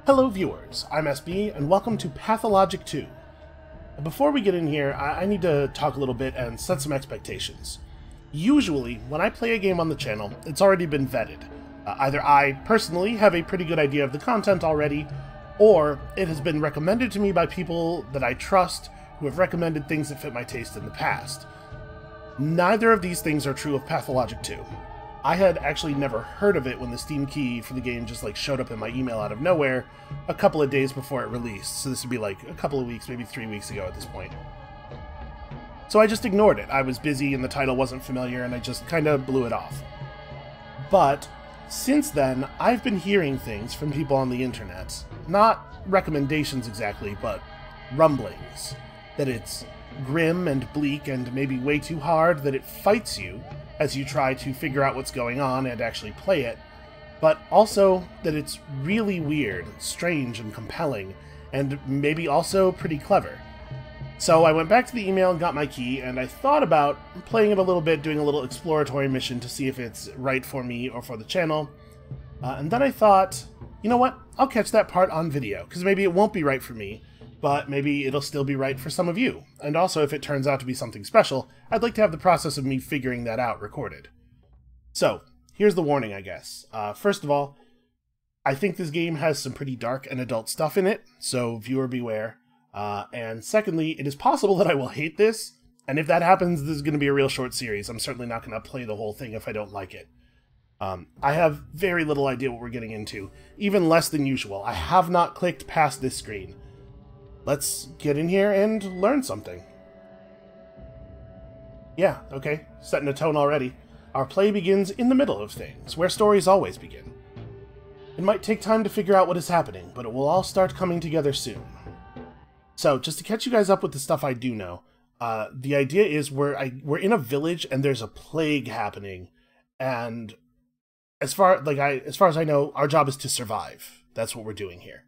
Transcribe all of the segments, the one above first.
Hello viewers, I'm SB, and welcome to Pathologic 2. Before we get in here, I need to talk a little bit and set some expectations. Usually, when I play a game on the channel, it's already been vetted. Either I, personally, have a pretty good idea of the content already, or it has been recommended to me by people that I trust who have recommended things that fit my taste in the past. Neither of these things are true of Pathologic 2. I had actually never heard of it when the Steam key for the game just showed up in my email out of nowhere a couple of days before it released, so this would be a couple of weeks, maybe 3 weeks ago at this point. So I just ignored it. I was busy and the title wasn't familiar and I just kind of blew it off. But since then, I've been hearing things from people on the internet, not recommendations exactly, but rumblings, that it's grim and bleak and maybe way too hard, that it fights you as you try to figure out what's going on and actually play it, but also that it's really weird, strange, and compelling, and maybe also pretty clever. So I went back to the email and got my key, and I thought about playing it a little bit, doing a little exploratory mission to see if it's right for me or for the channel, and then I thought, you know what, I'll catch that part on video, because maybe it won't be right for me, but maybe it'll still be right for some of you. And also, if it turns out to be something special, I'd like to have the process of me figuring that out recorded. So, here's the warning, I guess. First of all, I think this game has some pretty dark and adult stuff in it, so viewer beware. And secondly, it is possible that I will hate this, and if that happens, this is going to be a real short series. I'm certainly not going to play the whole thing if I don't like it. I have very little idea what we're getting into, even less than usual. I have not clicked past this screen. Let's get in here and learn something. Yeah, okay, setting a tone already. Our play begins in the middle of things, where stories always begin. It might take time to figure out what is happening, but it will all start coming together soon. So, just to catch you guys up with the stuff I do know, the idea is we're in a village and there's a plague happening, and as far as I know, our job is to survive. That's what we're doing here.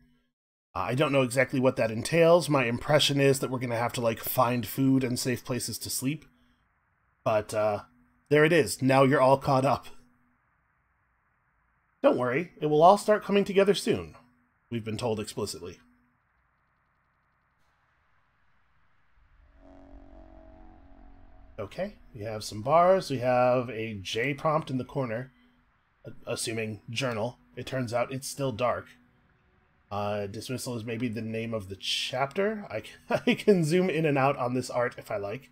I don't know exactly what that entails. My impression is that we're going to have to, find food and safe places to sleep. But, there it is. Now you're all caught up. Don't worry. It will all start coming together soon. We've been told explicitly. Okay, we have some bars. We have a J prompt in the corner. Assuming journal. It turns out it's still dark. Dismissal is maybe the name of the chapter. I can zoom in and out on this art if I like.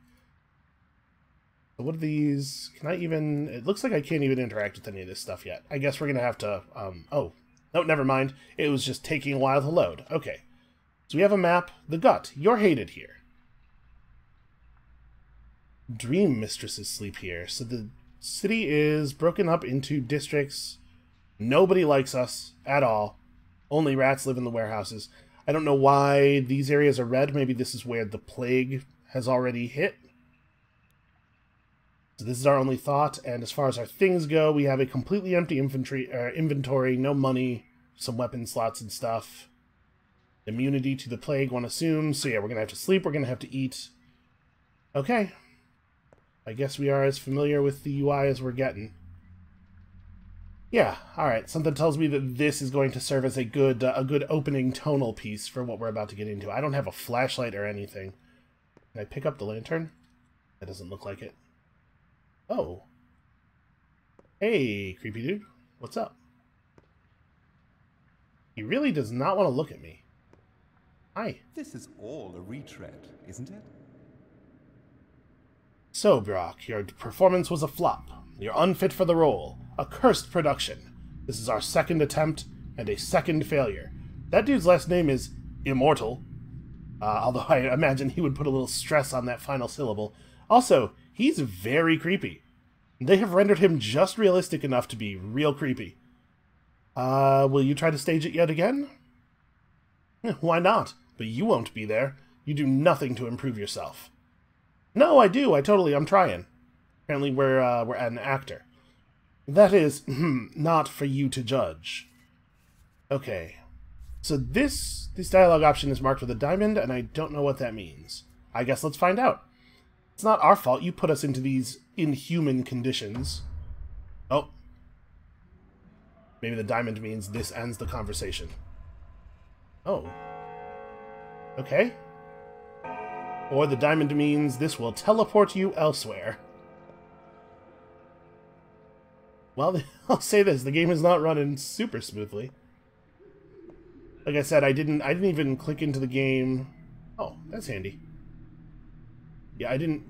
So what are these? Can I even... It looks like I can't even interact with any of this stuff yet. I guess we're going to have to... Oh. No, never mind. It was just taking a while to load. Okay. So we have a map. The Gut. You're hated here. Dream mistresses sleep here. So the city is broken up into districts. Nobody likes us at all. Only rats live in the warehouses. I don't know why these areas are red. Maybe this is where the plague has already hit. So this is our only thought, and as far as our things go, we have a completely empty inventory, no money, some weapon slots and stuff. Immunity to the plague, one assumes. So yeah, we're going to have to sleep, we're going to have to eat. Okay. I guess we are as familiar with the UI as we're getting. Yeah, alright. Something tells me that this is going to serve as a good opening tonal piece for what we're about to get into. I don't have a flashlight or anything. Can I pick up the lantern? That doesn't look like it. Oh. Hey, creepy dude. What's up? He really does not want to look at me. Hi. This is all a retread, isn't it? So, Brock, your performance was a flop. You're unfit for the role. A cursed production. This is our second attempt, and a second failure. That dude's last name is Immortal. Although I imagine he would put a little stress on that final syllable. Also, he's very creepy. They have rendered him just realistic enough to be real creepy. Will you try to stage it yet again? Why not? But you won't be there. You do nothing to improve yourself. No, I do. I'm trying. Apparently we're an actor. That is, not for you to judge. Okay. So this dialogue option is marked with a diamond, and I don't know what that means. I guess let's find out. It's not our fault you put us into these inhuman conditions. Oh. Maybe the diamond means this ends the conversation. Oh. Okay. Or the diamond means this will teleport you elsewhere. Well, I'll say this, the game is not running super smoothly. Like I said, I didn't even click into the game. Oh, that's handy. Yeah, I didn't...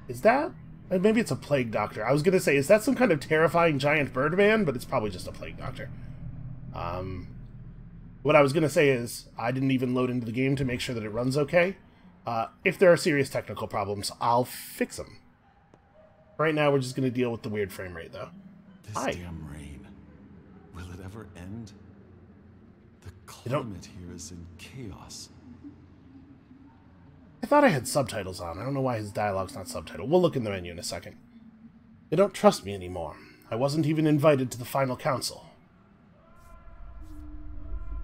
Is that... Maybe it's a plague doctor. I was going to say, is that some kind of terrifying giant bird man? But it's probably just a plague doctor. What I was going to say is, I didn't even load into the game to make sure that it runs okay. If there are serious technical problems, I'll fix them. Right now, we're just going to deal with the weird frame rate, though. This Hi. damn rain. Will it ever end? The climate here is in chaos. I thought I had subtitles on. I don't know why his dialogue's not subtitled. We'll look in the menu in a second. They don't trust me anymore. I wasn't even invited to the final council.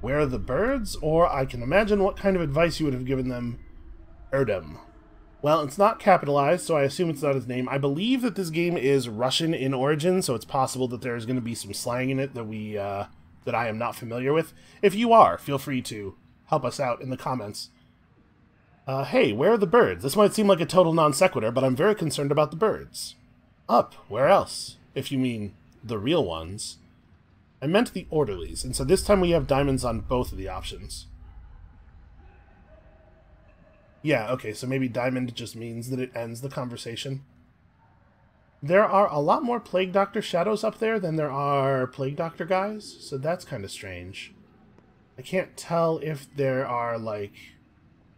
Where are the birds? Or I can imagine what kind of advice you would have given them. Erdem. Well, it's not capitalized, so I assume it's not his name. I believe that this game is Russian in origin, so it's possible that there's going to be some slang in it that that I am not familiar with. If you are, feel free to help us out in the comments. Hey, where are the birds? This might seem like a total non sequitur, but I'm very concerned about the birds. Up, where else? If you mean the real ones. I meant the orderlies, and so this time we have diamonds on both of the options. Yeah, okay, so maybe diamond just means that it ends the conversation. There are a lot more Plague Doctor shadows up there than there are Plague Doctor guys, so that's kind of strange. I can't tell if there are, like,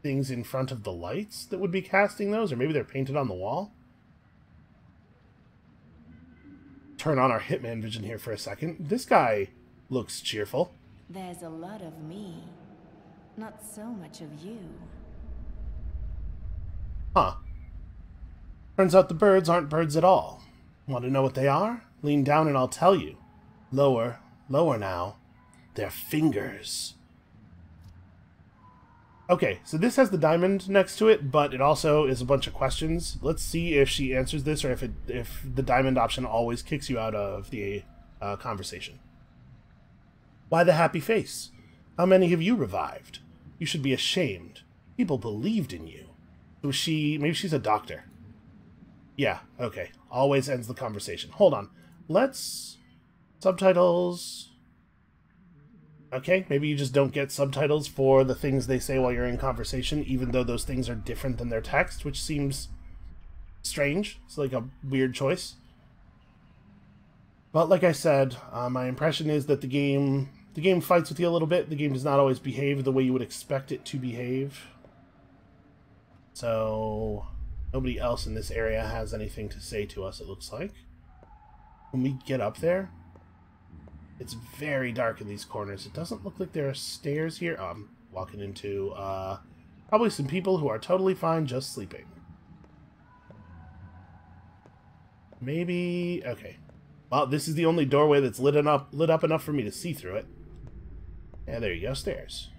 things in front of the lights that would be casting those, or maybe they're painted on the wall. Turn on our Hitman vision here for a second. This guy looks cheerful. There's a lot of me, not so much of you. Huh. Turns out the birds aren't birds at all. Want to know what they are? Lean down and I'll tell you. Lower, lower now. They're fingers. Okay, so this has the diamond next to it, but it also is a bunch of questions. Let's see if she answers this, or if the diamond option always kicks you out of the conversation. Why the happy face? How many have you revived? You should be ashamed. People believed in you. So maybe she's a doctor. Yeah, okay. Always ends the conversation. Hold on. Let's... Subtitles... Okay, maybe you just don't get subtitles for the things they say while you're in conversation, even though those things are different than their text, which seems strange. It's like a weird choice. But like I said, my impression is that the game fights with you a little bit. The game does not always behave the way you would expect it to behave. So, nobody else in this area has anything to say to us, it looks like. When we get up there, it's very dark in these corners. It doesn't look like there are stairs here. I'm walking into probably some people who are totally fine just sleeping. Maybe... Okay. Well, this is the only doorway that's lit up enough for me to see through it. Yeah, there you go, stairs.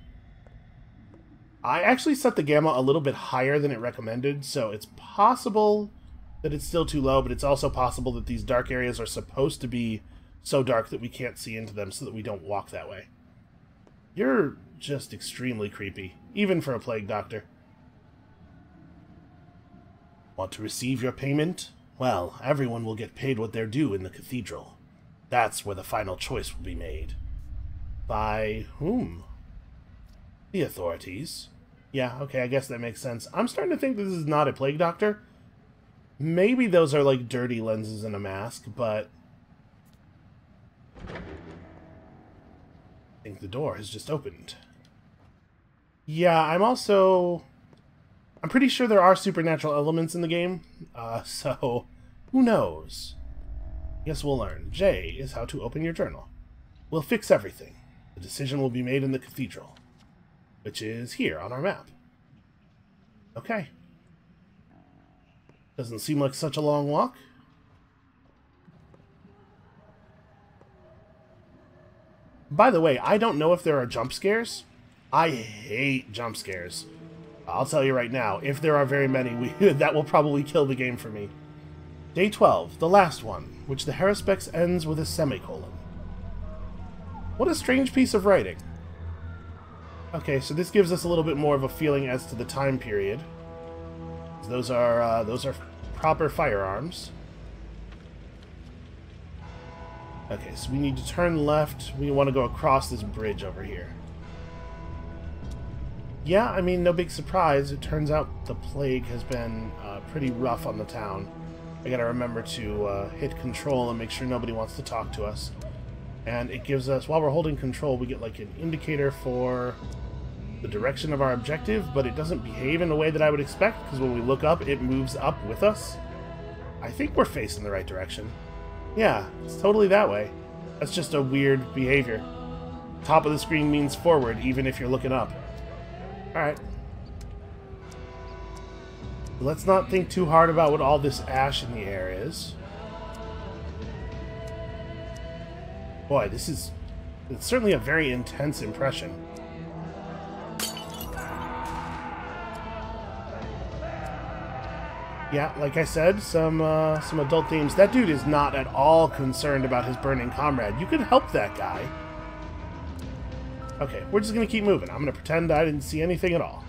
I actually set the gamma a little bit higher than it recommended, so it's possible that it's still too low, but it's also possible that these dark areas are supposed to be so dark that we can't see into them so that we don't walk that way. You're just extremely creepy, even for a plague doctor. Want to receive your payment? Well, everyone will get paid what they're due in the cathedral. That's where the final choice will be made. By whom? The authorities. Yeah, okay, I guess that makes sense. I'm starting to think this is not a plague doctor. Maybe those are like dirty lenses and a mask, but I think the door has just opened. Yeah, I'm pretty sure there are supernatural elements in the game, so who knows? Guess we'll learn. J is how to open your journal. We'll fix everything. The decision will be made in the cathedral, which is here on our map. Okay. Doesn't seem like such a long walk. By the way, I don't know if there are jump scares. I hate jump scares. I'll tell you right now, if there are very many, that will probably kill the game for me. Day 12, the last one, which the Haruspex ends with a semicolon. What a strange piece of writing. Okay, so this gives us a little bit more of a feeling as to the time period. Those are proper firearms. Okay, so we need to turn left. We want to go across this bridge over here. Yeah, I mean, no big surprise. It turns out the plague has been pretty rough on the town. I gotta remember to hit control and make sure nobody wants to talk to us. And it gives us, while we're holding control, we get like an indicator for the direction of our objective, but it doesn't behave in a way that I would expect, because when we look up, it moves up with us. I think we're facing the right direction. Yeah, it's totally that way. That's just a weird behavior. Top of the screen means forward, even if you're looking up. Alright. Let's not think too hard about what all this ash in the air is. Boy, it's certainly a very intense impression. Yeah, like I said, some adult themes. That dude is not at all concerned about his burning comrade. You could help that guy. Okay, we're just gonna keep moving. I'm gonna pretend I didn't see anything at all.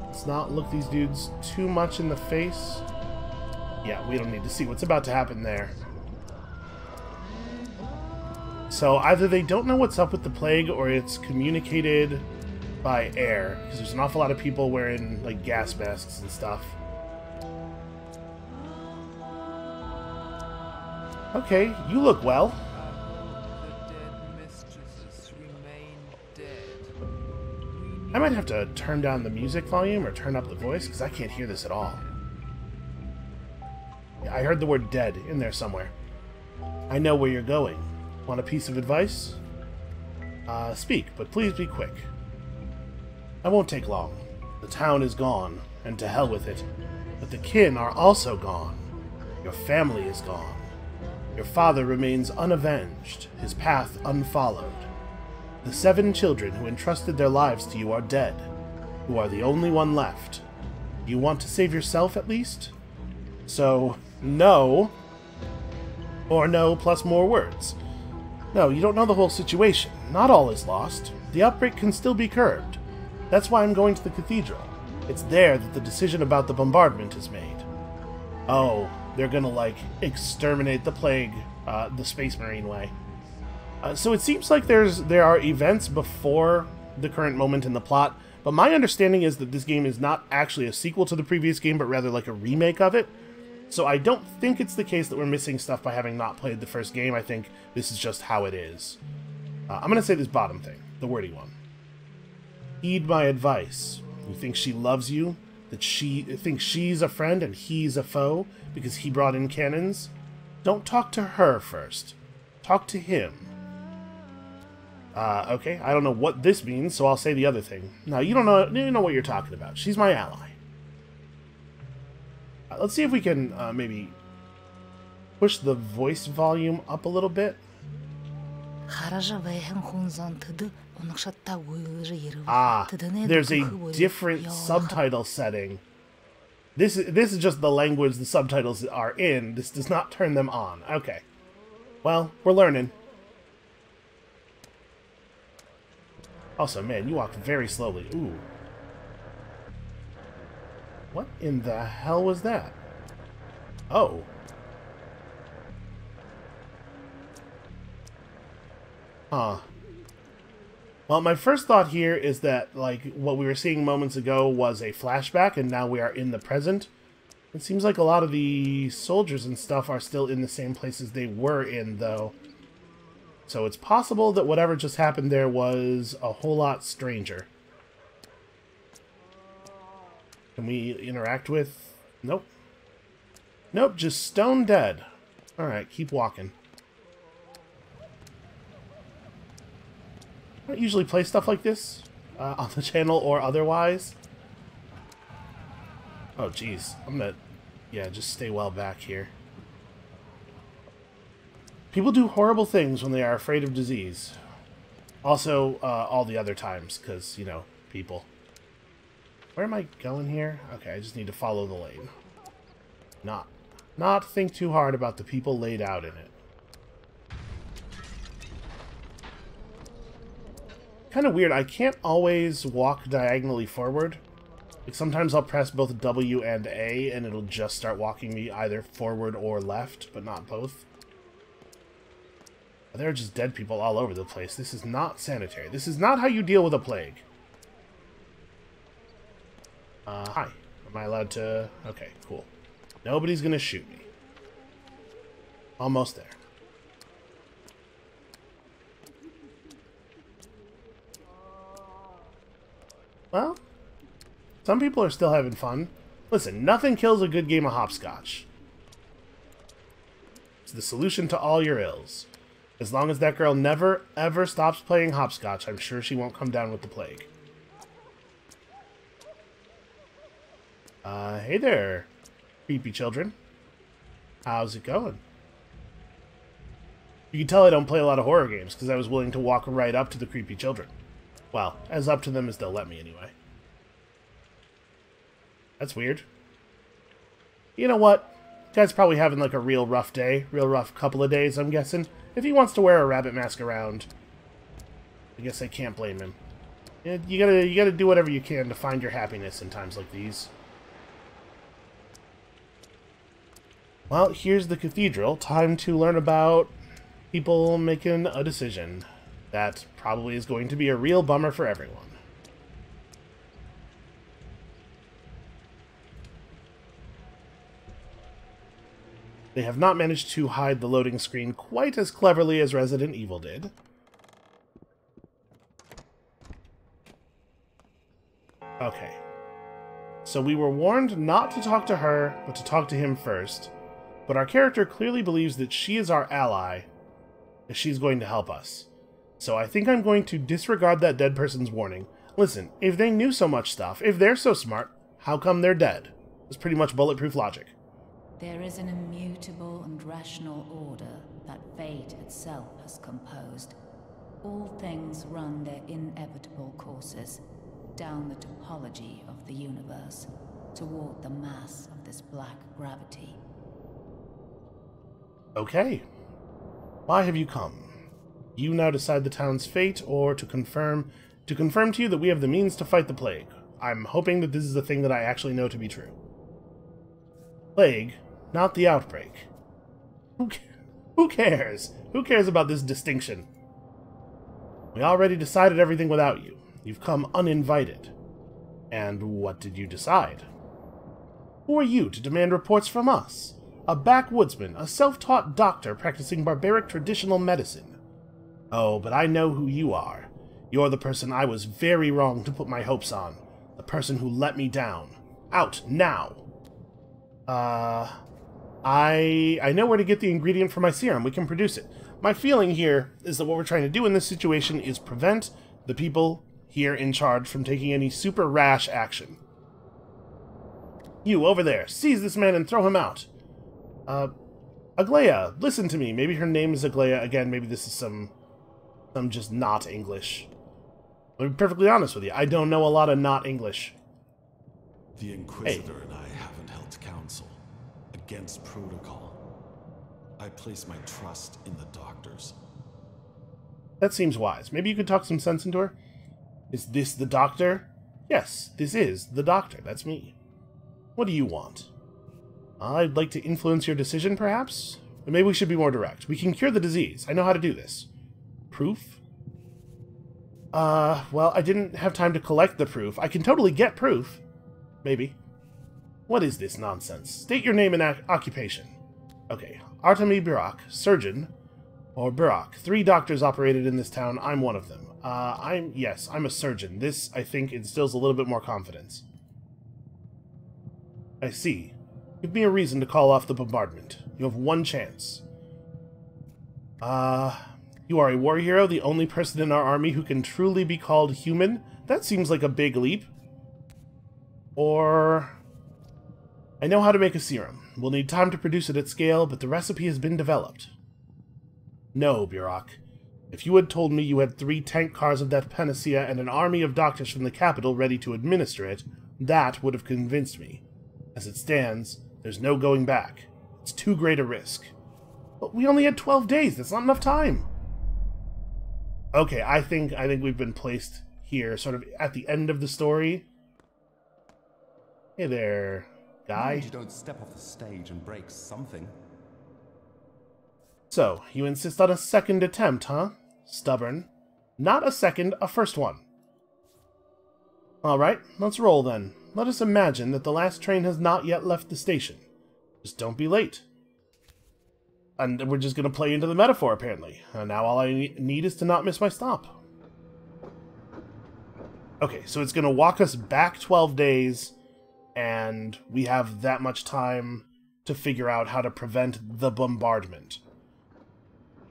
Let's not look these dudes too much in the face. Yeah, we don't need to see what's about to happen there. So either they don't know what's up with the plague, or it's communicated by air, because there's an awful lot of people wearing like gas masks and stuff. Okay, you look well. I might have to turn down the music volume or turn up the voice, because I can't hear this at all. Yeah, I heard the word dead in there somewhere. I know where you're going. Want a piece of advice? Speak, but please be quick. I won't take long. The town is gone, and to hell with it. But the kin are also gone. Your family is gone. Your father remains unavenged, his path unfollowed. The 7 children who entrusted their lives to you are dead. You are the only one left. You want to save yourself, at least? So, no. Or no plus more words. No, you don't know the whole situation. Not all is lost. The outbreak can still be curbed. That's why I'm going to the cathedral. It's there that the decision about the bombardment is made. Oh, they're gonna, like, exterminate the plague the Space Marine way. So it seems like there are events before the current moment in the plot, but my understanding is that this game is not actually a sequel to the previous game, but rather like a remake of it. So I don't think it's the case that we're missing stuff by having not played the first game. I think this is just how it is. I'm going to say this bottom thing, the wordy one. Heed my advice. You think she loves you? That she thinks she's a friend and he's a foe because he brought in cannons? Don't talk to her first. Talk to him. Okay, I don't know what this means, so I'll say the other thing. No, you don't know what you're talking about. She's my ally. Let's see if we can maybe push the voice volume up a little bit. Ah, there's a different subtitle setting. This is just the language the subtitles are in. This does not turn them on. Okay. Well, we're learning. Also, man, you walk very slowly. Ooh. What in the hell was that? Oh. Huh. Well, my first thought here is that, like, what we were seeing moments ago was a flashback, and now we are in the present. It seems like a lot of the soldiers and stuff are still in the same places they were in, though. So it's possible that whatever just happened there was a whole lot stranger. Can we interact with... Nope. Nope, just stone dead. Alright, keep walking. I don't usually play stuff like this on the channel or otherwise. Oh, jeez. I'm gonna... Yeah, just stay well back here. People do horrible things when they are afraid of disease. Also, all the other times, because, you know, people. Where am I going here? Okay, I just need to follow the lane. Not think too hard about the people laid out in it. kind of weird. I can't always walk diagonally forward. Like, sometimes I'll press both W and A, and it'll just start walking me either forward or left, but not both. There are just dead people all over the place. This is not sanitary. This is not how you deal with a plague. Hi. Am I allowed to... Okay, cool. Nobody's gonna shoot me. Almost there. Well, some people are still having fun. Listen, nothing kills a good game of hopscotch. It's the solution to all your ills. As long as that girl never, ever stops playing hopscotch, I'm sure she won't come down with the plague. Hey there, creepy children. How's it going? You can tell I don't play a lot of horror games, because I was willing to walk right up to the creepy children. Well, as up to them as they'll let me, anyway. That's weird. You know what? Guy's probably having, like, a real rough day. Real rough couple of days, I'm guessing. If he wants to wear a rabbit mask around, I guess I can't blame him. You gotta do whatever you can to find your happiness in times like these. Well, here's the cathedral. Time to learn about people making a decision. That probably is going to be a real bummer for everyone. They have not managed to hide the loading screen quite as cleverly as Resident Evil did. Okay. So we were warned not to talk to her, but to talk to him first. But our character clearly believes that she is our ally, that she's going to help us. So I think I'm going to disregard that dead person's warning. Listen, if they knew so much stuff, if they're so smart, how come they're dead? It's pretty much bulletproof logic. There is an immutable and rational order that fate itself has composed. All things run their inevitable courses, down the topology of the universe, toward the mass of this black gravity. Okay. Why have you come? You now decide the town's fate, or to confirm to you that we have the means to fight the plague. I'm hoping that this is a thing that I actually know to be true. Plague, not the outbreak. Who cares? Who cares about this distinction? We already decided everything without you. You've come uninvited. And what did you decide? Who are you to demand reports from us? A backwoodsman, a self-taught doctor practicing barbaric traditional medicine. Oh, but I know who you are. You're the person I was very wrong to put my hopes on. The person who let me down. Out, now! I know where to get the ingredient for my serum. We can produce it. My feeling here is that what we're trying to do in this situation is prevent the people here in charge from taking any super rash action. You, over there, seize this man and throw him out. Aglaia, listen to me. Maybe her name is Aglaia. Again, maybe this is some just not English. I'll be perfectly honest with you. I don't know a lot of not English. The Inquisitor and I haven't held counsel against protocol. I place my trust in the doctors. That seems wise. Maybe you could talk some sense into her? Is this the doctor? Yes, this is the doctor. That's me. What do you want? I'd like to influence your decision, perhaps? But maybe we should be more direct. We can cure the disease. I know how to do this. Proof? Well, I didn't have time to collect the proof. I can totally get proof. Maybe. What is this nonsense? State your name and occupation. Okay. Artemi Burak, surgeon. Or Burak. 3 doctors operated in this town. I'm one of them. Yes, I'm a surgeon. This, I think, instills a little bit more confidence. I see. Give me a reason to call off the bombardment. You have one chance. You are a war hero, the only person in our army who can truly be called human? That seems like a big leap. Or... I know how to make a serum. We'll need time to produce it at scale, but the recipe has been developed. No, Burak. If you had told me you had 3 tank cars of that panacea and an army of doctors from the capital ready to administer it, that would have convinced me. As it stands, there's no going back. It's too great a risk. But we only had 12 days. That's not enough time. Okay, I think we've been placed here, sort of at the end of the story. Hey there, guy. You don't step off the stage and break something. So, you insist on a second attempt, huh? Stubborn. Not a second, a first one. Alright, let's roll then. Let us imagine that the last train has not yet left the station. Just don't be late. And we're just going to play into the metaphor, apparently. Now all I need is to not miss my stop. Okay, so it's going to walk us back 12 days, and we have that much time to figure out how to prevent the bombardment.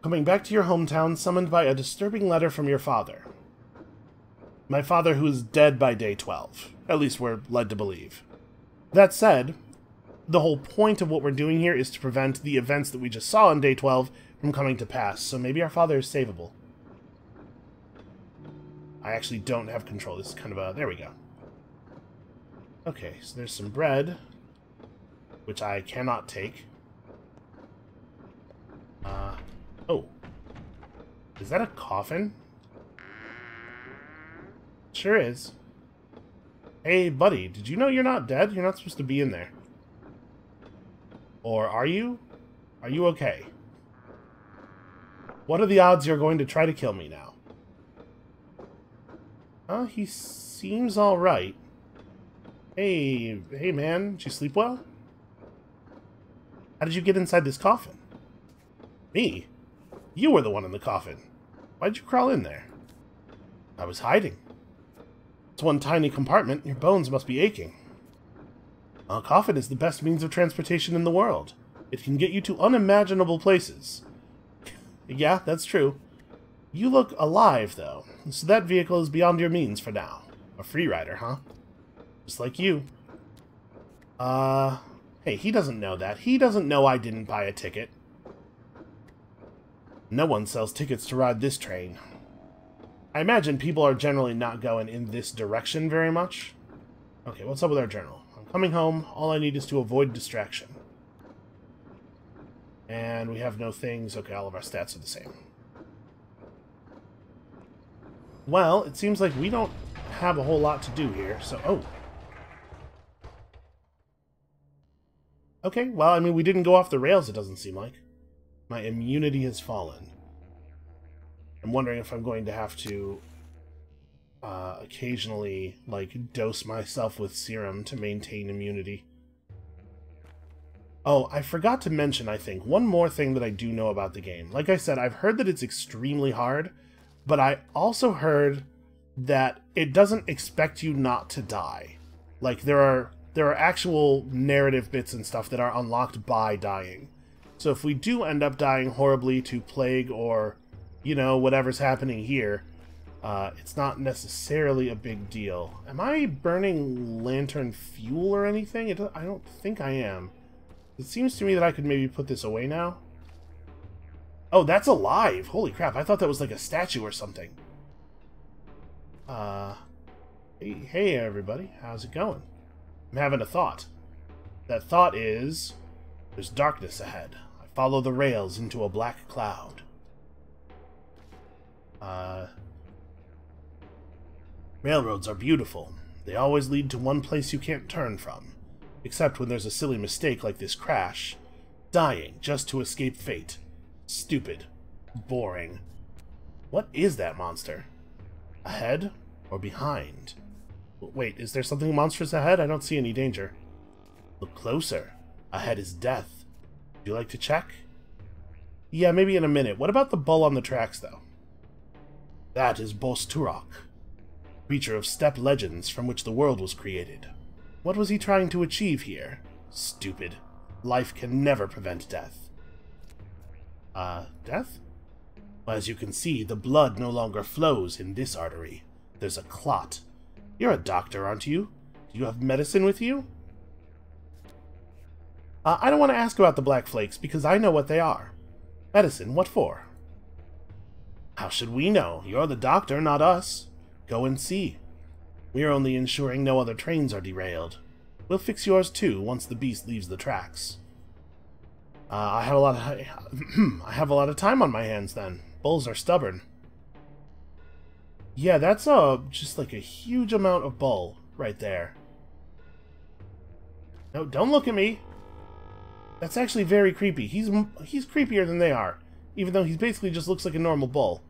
Coming back to your hometown, summoned by a disturbing letter from your father. My father, who is dead by day 12. At least we're led to believe. That said, the whole point of what we're doing here is to prevent the events that we just saw on day 12 from coming to pass, so maybe our father is savable. I actually don't have control. This is kind of a... There we go. Okay, so there's some bread, which I cannot take. Oh. Is that a coffin? Sure is. Hey, buddy, did you know you're not dead? You're not supposed to be in there. Or are you? Are you okay? What are the odds you're going to try to kill me now? He seems alright. Hey man, did you sleep well? How did you get inside this coffin? Me? You were the one in the coffin. Why'd you crawl in there? I was hiding. It's one tiny compartment. Your bones must be aching. A coffin is the best means of transportation in the world. It can get you to unimaginable places. Yeah, that's true. You look alive, though, so that vehicle is beyond your means for now. A free rider, huh? Just like you. Hey, he doesn't know that. He doesn't know I didn't buy a ticket. No one sells tickets to ride this train. I imagine people are generally not going in this direction very much. Okay, what's up with our journal? I'm coming home. All I need is to avoid distraction. And we have no things. Okay, all of our stats are the same. Well, it seems like we don't have a whole lot to do here, so... Oh. Okay, well, I mean, we didn't go off the rails, it doesn't seem like. My immunity has fallen. I'm wondering if I'm going to have to occasionally, like, dose myself with serum to maintain immunity. Oh, I forgot to mention, I think, one more thing that I do know about the game. Like I said, I've heard that it's extremely hard, but I also heard that it doesn't expect you not to die. Like, there are actual narrative bits and stuff that are unlocked by dying. So if we do end up dying horribly to plague or, you know, whatever's happening here, it's not necessarily a big deal. Am I burning lantern fuel or anything? I don't think I am. It seems to me that I could maybe put this away now. Oh, that's alive! Holy crap, I thought that was like a statue or something. Hey everybody, how's it going? I'm having a thought. That thought is... There's darkness ahead. I follow the rails into a black cloud. Railroads are beautiful. They always lead to one place you can't turn from. Except when there's a silly mistake like this crash. Dying just to escape fate. Stupid. Boring. What is that monster? Ahead or behind? Wait, is there something monstrous ahead? I don't see any danger. Look closer. Ahead is death. Would you like to check? Yeah, maybe in a minute. What about the bull on the tracks, though? That is Bos Turok, creature of steppe legends from which the world was created. What was he trying to achieve here? Stupid. Life can never prevent death. Death? Well, as you can see, the blood no longer flows in this artery. There's a clot. You're a doctor, aren't you? Do you have medicine with you? I don't want to ask about the black flakes, because I know what they are. Medicine, what for? How should we know? You're the doctor, not us. Go and see. We're only ensuring no other trains are derailed. We'll fix yours too, once the beast leaves the tracks. I have a lot of time on my hands, then. Bulls are stubborn. Yeah, that's just like a huge amount of bull right there. No, don't look at me. That's actually very creepy. He's creepier than they are, even though he basically just looks like a normal bull.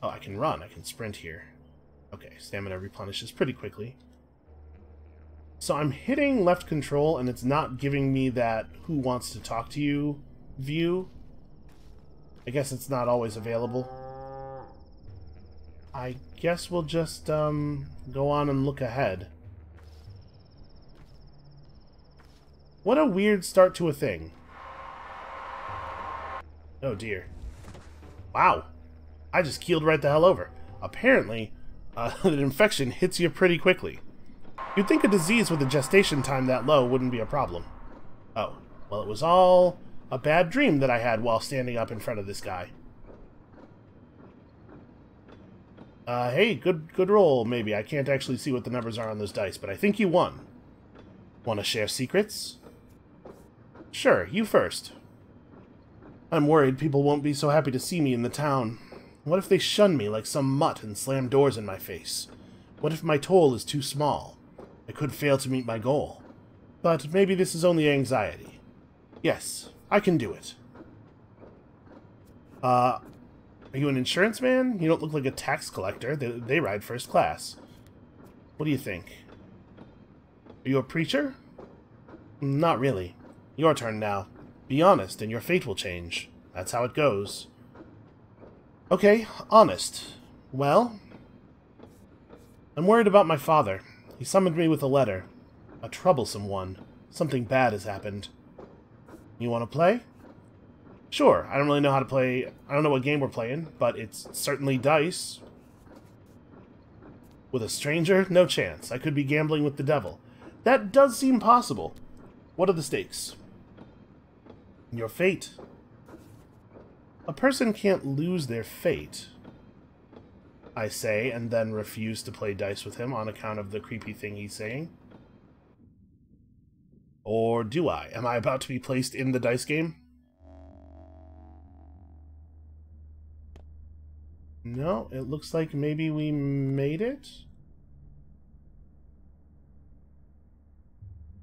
Oh, I can run. I can sprint here. Okay, stamina replenishes pretty quickly. So I'm hitting left control, and it's not giving me that who wants to talk to you view. I guess it's not always available. I guess we'll just go on and look ahead. What a weird start to a thing. Oh dear. Wow. I just keeled right the hell over. Apparently, an infection hits you pretty quickly. You'd think a disease with a gestation time that low wouldn't be a problem. Oh, well, it was all a bad dream that I had while standing up in front of this guy. Hey, good roll, maybe. I can't actually see what the numbers are on those dice, but I think you won. Want to share secrets? Sure, you first. I'm worried people won't be so happy to see me in the town. What if they shun me like some mutt and slam doors in my face? What if my toll is too small? I could fail to meet my goal. But maybe this is only anxiety. Yes, I can do it. Are you an insurance man? You don't look like a tax collector. They ride first class. What do you think? Are you a preacher? Not really. Your turn now. Be honest, and your fate will change. That's how it goes. Okay, honest. Well, I'm worried about my father. He summoned me with a letter. A troublesome one. Something bad has happened. You want to play? Sure, I don't really know how to play. I don't know what game we're playing, but it's certainly dice. With a stranger? No chance. I could be gambling with the devil. That does seem possible. What are the stakes? Your fate. A person can't lose their fate, I say, and then refuse to play dice with him on account of the creepy thing he's saying. Or do I? Am I about to be placed in the dice game? No, it looks like maybe we made it.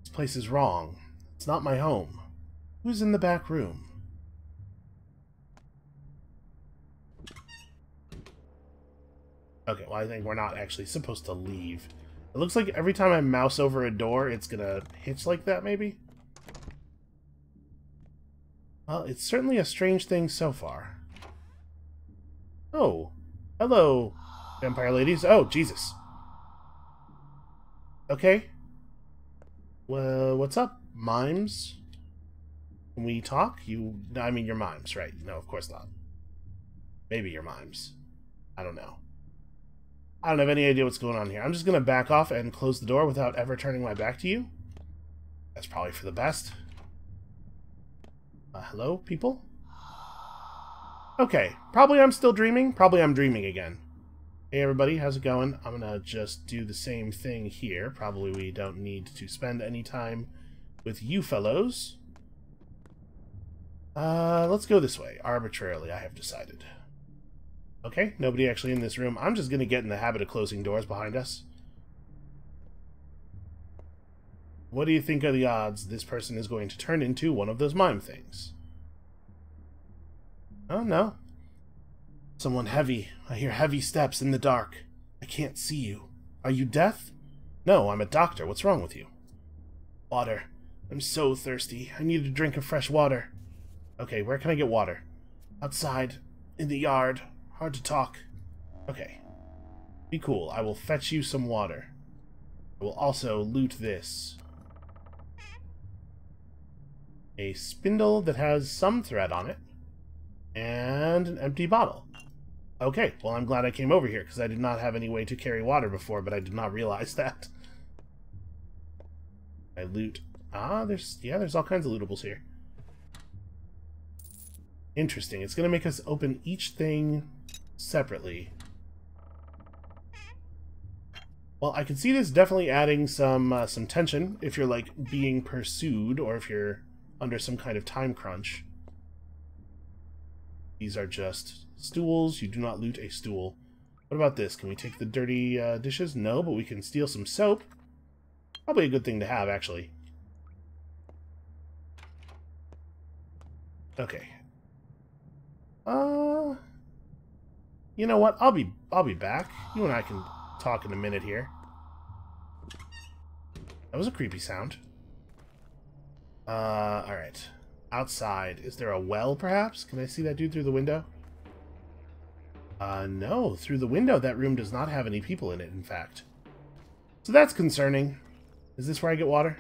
This place is wrong. It's not my home. Who's in the back room? Okay, well, I think we're not actually supposed to leave. It looks like every time I mouse over a door, it's gonna hitch like that, maybe? Well, it's certainly a strange thing so far. Oh. Hello, vampire ladies. Oh, Jesus. Okay. Well, what's up, mimes? Can we talk? I mean, you're mimes, right? No, of course not. Maybe you're mimes. I don't know. I don't have any idea what's going on here. I'm just going to back off and close the door without ever turning my back to you. That's probably for the best. Hello, people? Okay, probably I'm still dreaming. Probably I'm dreaming again. Hey everybody, how's it going? I'm going to just do the same thing here. Probably we don't need to spend any time with you fellows. Let's go this way. Arbitrarily, I have decided. Okay, nobody actually in this room. I'm just going to get in the habit of closing doors behind us. What do you think are the odds this person is going to turn into one of those mime things? Oh, no. Someone heavy. I hear heavy steps in the dark. I can't see you. Are you deaf? No, I'm a doctor. What's wrong with you? Water. I'm so thirsty. I need a drink of fresh water. Okay, where can I get water? Outside. In the yard. Hard to talk. Okay. Be cool. I will fetch you some water. I will also loot this. A spindle that has some thread on it. And an empty bottle. Okay, well I'm glad I came over here, because I did not have any way to carry water before, but I did not realize that. I loot. There's all kinds of lootables here. Interesting. It's going to make us open each thing separately. Well, I can see this definitely adding some tension if you're, like, being pursued, or if you're under some kind of time crunch. These are just stools. You do not loot a stool. What about this? Can we take the dirty dishes? No, but we can steal some soap. Probably a good thing to have, actually. Okay. You know what? I'll be back. You and I can talk in a minute here. That was a creepy sound. Alright. Outside. Is there a well, perhaps? Can I see that dude through the window? No. Through the window, that room does not have any people in it, in fact. So that's concerning. Is this where I get water?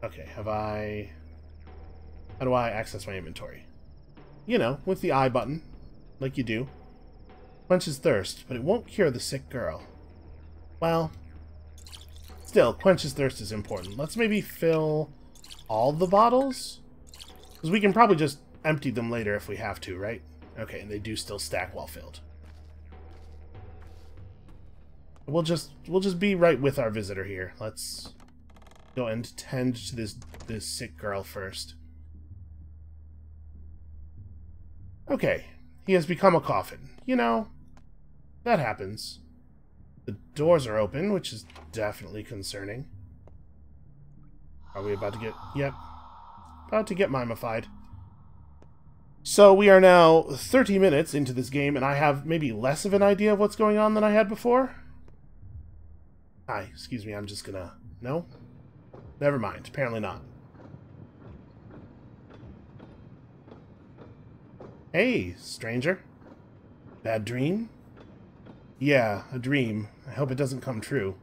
Okay, how do I access my inventory? You know, with the I button, like you do. Quenches thirst, but it won't cure the sick girl. Well, still, quenches thirst is important. Let's maybe fill all the bottles? Because we can probably just empty them later if we have to, right? Okay, and they do still stack while filled. We'll just be right with our visitor here. Let's go and tend to this sick girl first. Okay, he has become a coffin. You know, that happens. The doors are open, which is definitely concerning. Are we about to get... Yep. About to get mimified. So we are now 30 minutes into this game, and I have maybe less of an idea of what's going on than I had before. Hi, excuse me, I'm just gonna... No? Never mind, apparently not. Hey, stranger. Bad dream? Yeah, a dream. I hope it doesn't come true.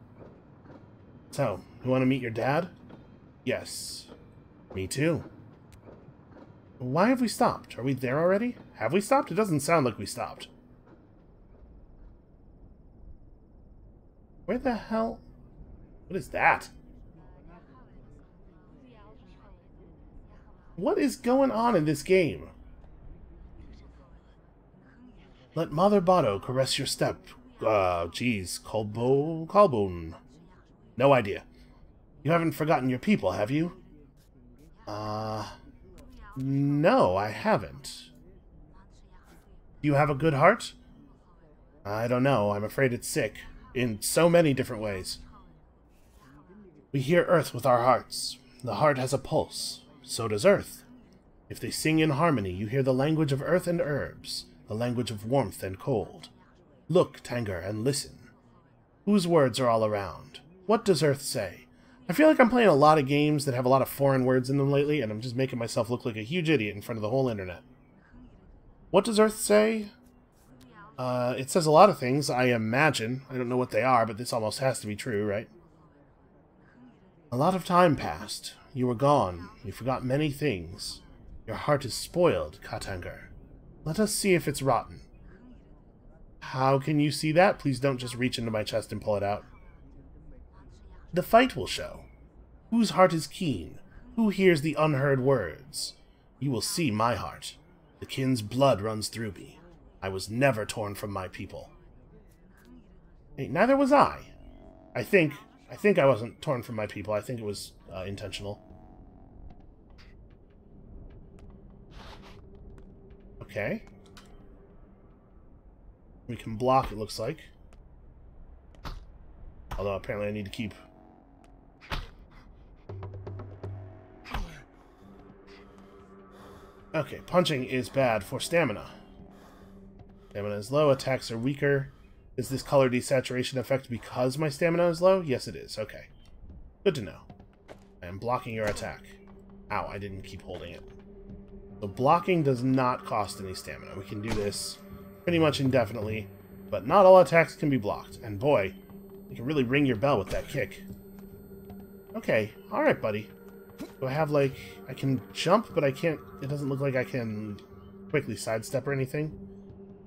So, you want to meet your dad? Yes. Me too. Why have we stopped? Are we there already? Have we stopped? It doesn't sound like we stopped. Where the hell? What is that? What is going on in this game? Let Mother Botto caress your step. Geez, Colbone. No idea. You haven't forgotten your people, have you? No, I haven't. Do you have a good heart? I don't know. I'm afraid it's sick. In so many different ways. We hear Earth with our hearts. The heart has a pulse. So does Earth. If they sing in harmony, you hear the language of earth and herbs, the language of warmth and cold. Look, Tanger, and listen. Whose words are all around? What does Earth say? I feel like I'm playing a lot of games that have a lot of foreign words in them lately, and I'm just making myself look like a huge idiot in front of the whole internet. What does Earth say? It says a lot of things, I imagine. I don't know what they are, but this almost has to be true, right? A lot of time passed. You were gone. You forgot many things. Your heart is spoiled, Katanger. Let us see if it's rotten. How can you see that? Please don't just reach into my chest and pull it out. The fight will show. Whose heart is keen? Who hears the unheard words? You will see my heart. The kin's blood runs through me. I was never torn from my people. Hey, neither was I. I think I wasn't torn from my people. I think it was intentional. Okay. We can block, it looks like. Although apparently I need to keep... Okay, punching is bad for stamina. Stamina is low, attacks are weaker. Is this color desaturation effect because my stamina is low? Yes, it is. Okay. Good to know. I am blocking your attack. Ow, I didn't keep holding it. So blocking does not cost any stamina. We can do this pretty much indefinitely, but not all attacks can be blocked. And boy, you can really ring your bell with that kick. Okay, alright, buddy. Do I have, like... I can jump, but I can't... It doesn't look like I can quickly sidestep or anything.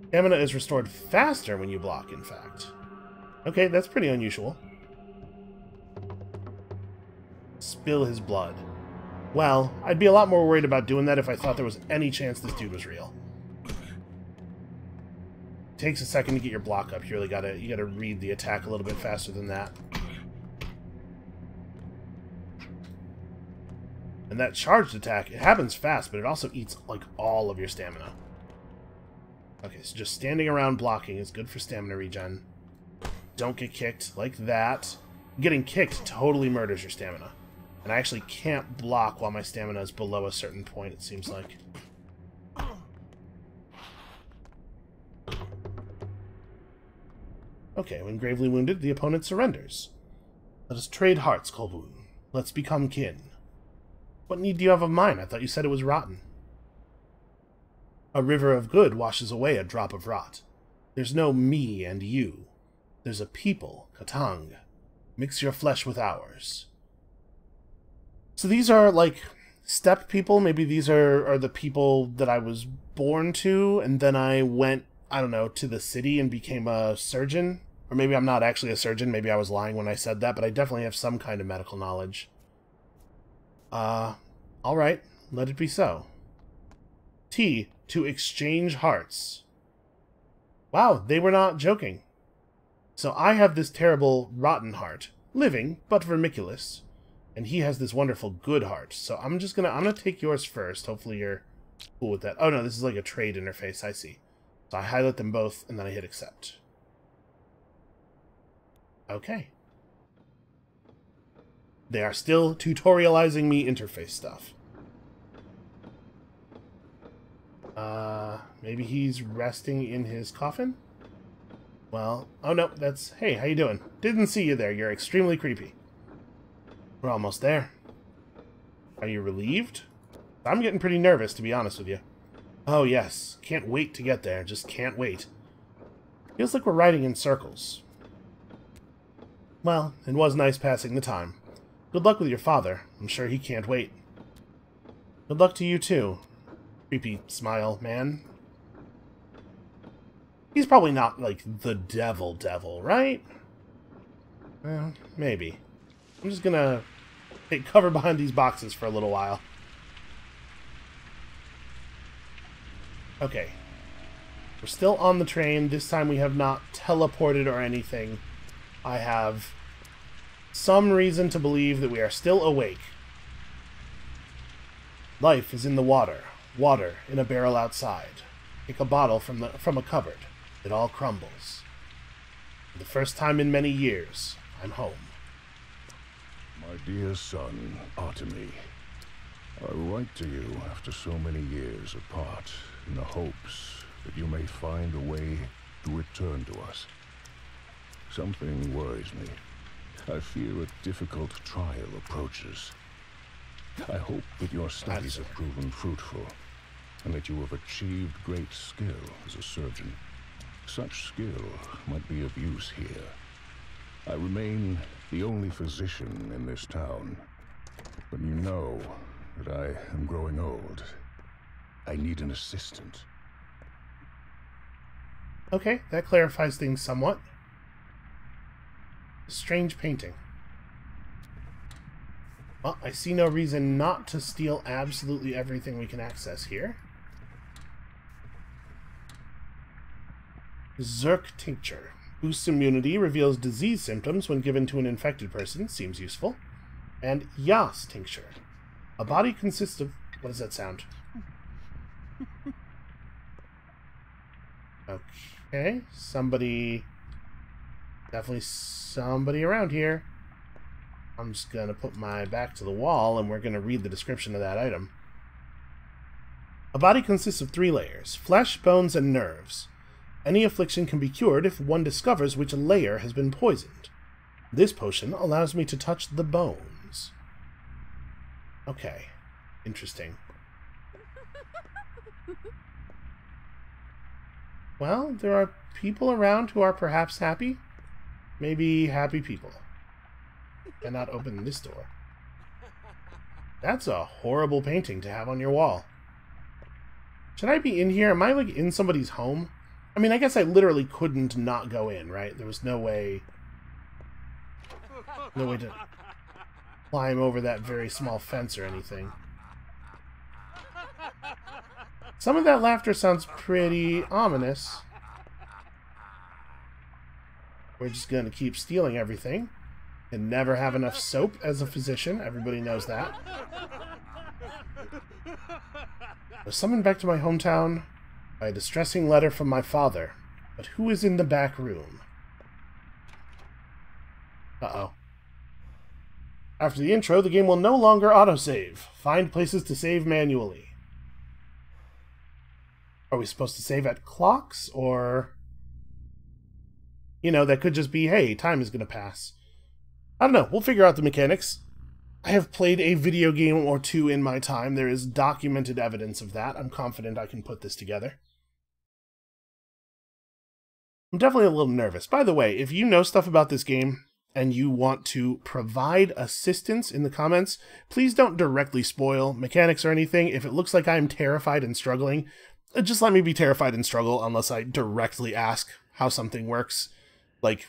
Stamina is restored faster when you block, in fact. Okay, that's pretty unusual. Spill his blood. Well, I'd be a lot more worried about doing that if I thought there was any chance this dude was real. Takes a second to get your block up. You gotta read the attack a little bit faster than that. And that charged attack, it happens fast, but it also eats, like, all of your stamina. Okay, so just standing around blocking is good for stamina regen. Don't get kicked like that. Getting kicked totally murders your stamina. And I actually can't block while my stamina is below a certain point, it seems like. Okay, when gravely wounded, the opponent surrenders. Let us trade hearts, Kolbun. Let's become kin. What need do you have of mine? I thought you said it was rotten. A river of good washes away a drop of rot. There's no me and you. There's a people, Katang. Mix your flesh with ours. So these are, like, steppe people. Maybe these are the people that I was born to, and then I went, I don't know, to the city and became a surgeon. Or maybe I'm not actually a surgeon. Maybe I was lying when I said that, but I definitely have some kind of medical knowledge. Alright. Let it be so. T. To exchange hearts. Wow, they were not joking. So I have this terrible, rotten heart. Living, but vermiculous. And he has this wonderful, good heart. So I'm gonna take yours first. Hopefully you're cool with that. Oh no, this is like a trade interface, I see. So I highlight them both, and then I hit accept. Okay. They are still tutorializing me interface stuff. Maybe he's resting in his coffin? Well, oh no, that's... Hey, how you doing? Didn't see you there. You're extremely creepy. We're almost there. Are you relieved? I'm getting pretty nervous, to be honest with you. Oh yes, can't wait to get there. Just can't wait. Feels like we're riding in circles. Well, it was nice passing the time. Good luck with your father. I'm sure he can't wait. Good luck to you, too. Creepy smile, man. He's probably not, like, the devil, right? Well, maybe. I'm just gonna take cover behind these boxes for a little while. Okay. We're still on the train. This time we have not teleported or anything. I have some reason to believe that we are still awake. Life is in the water. Water in a barrel outside. Take a bottle from a cupboard. It all crumbles. For the first time in many years, I'm home. My dear son, Artemy, I write to you after so many years apart in the hopes that you may find a way to return to us. Something worries me. I fear a difficult trial approaches. I hope that your studies have proven fruitful, and that you have achieved great skill as a surgeon. Such skill might be of use here. I remain the only physician in this town, but you know that I am growing old. I need an assistant. Okay, that clarifies things somewhat. Strange painting. Well, I see no reason not to steal absolutely everything we can access here. Zerk Tincture. Boosts immunity, reveals disease symptoms when given to an infected person. Seems useful. And Yas Tincture. A body consists of... What does that sound? Okay. Somebody... Definitely somebody around here. I'm just going to put my back to the wall, and we're going to read the description of that item. A body consists of 3 layers. Flesh, bones, and nerves. Any affliction can be cured if one discovers which layer has been poisoned. This potion allows me to touch the bones. Okay. Interesting. Well, there are people around who are perhaps happy. Maybe happy people. Cannot open this door. That's a horrible painting to have on your wall. Should I be in here? Am I, like, in somebody's home? I mean, I guess I literally couldn't not go in, right? There was no way... No way to climb over that very small fence or anything. Some of that laughter sounds pretty ominous. We're just gonna keep stealing everything. And never have enough soap as a physician. Everybody knows that. was summoned back to my hometown by a distressing letter from my father. But who is in the back room? Uh-oh. After the intro, the game will no longer autosave. Find places to save manually. Are we supposed to save at clocks, or... You know, that could just be, hey, time is going to pass. I don't know. We'll figure out the mechanics. I have played a video game or two in my time. There is documented evidence of that. I'm confident I can put this together. I'm definitely a little nervous. By the way, if you know stuff about this game and you want to provide assistance in the comments, please don't directly spoil mechanics or anything. If it looks like I'm terrified and struggling, just let me be terrified and struggle unless I directly ask how something works. Like,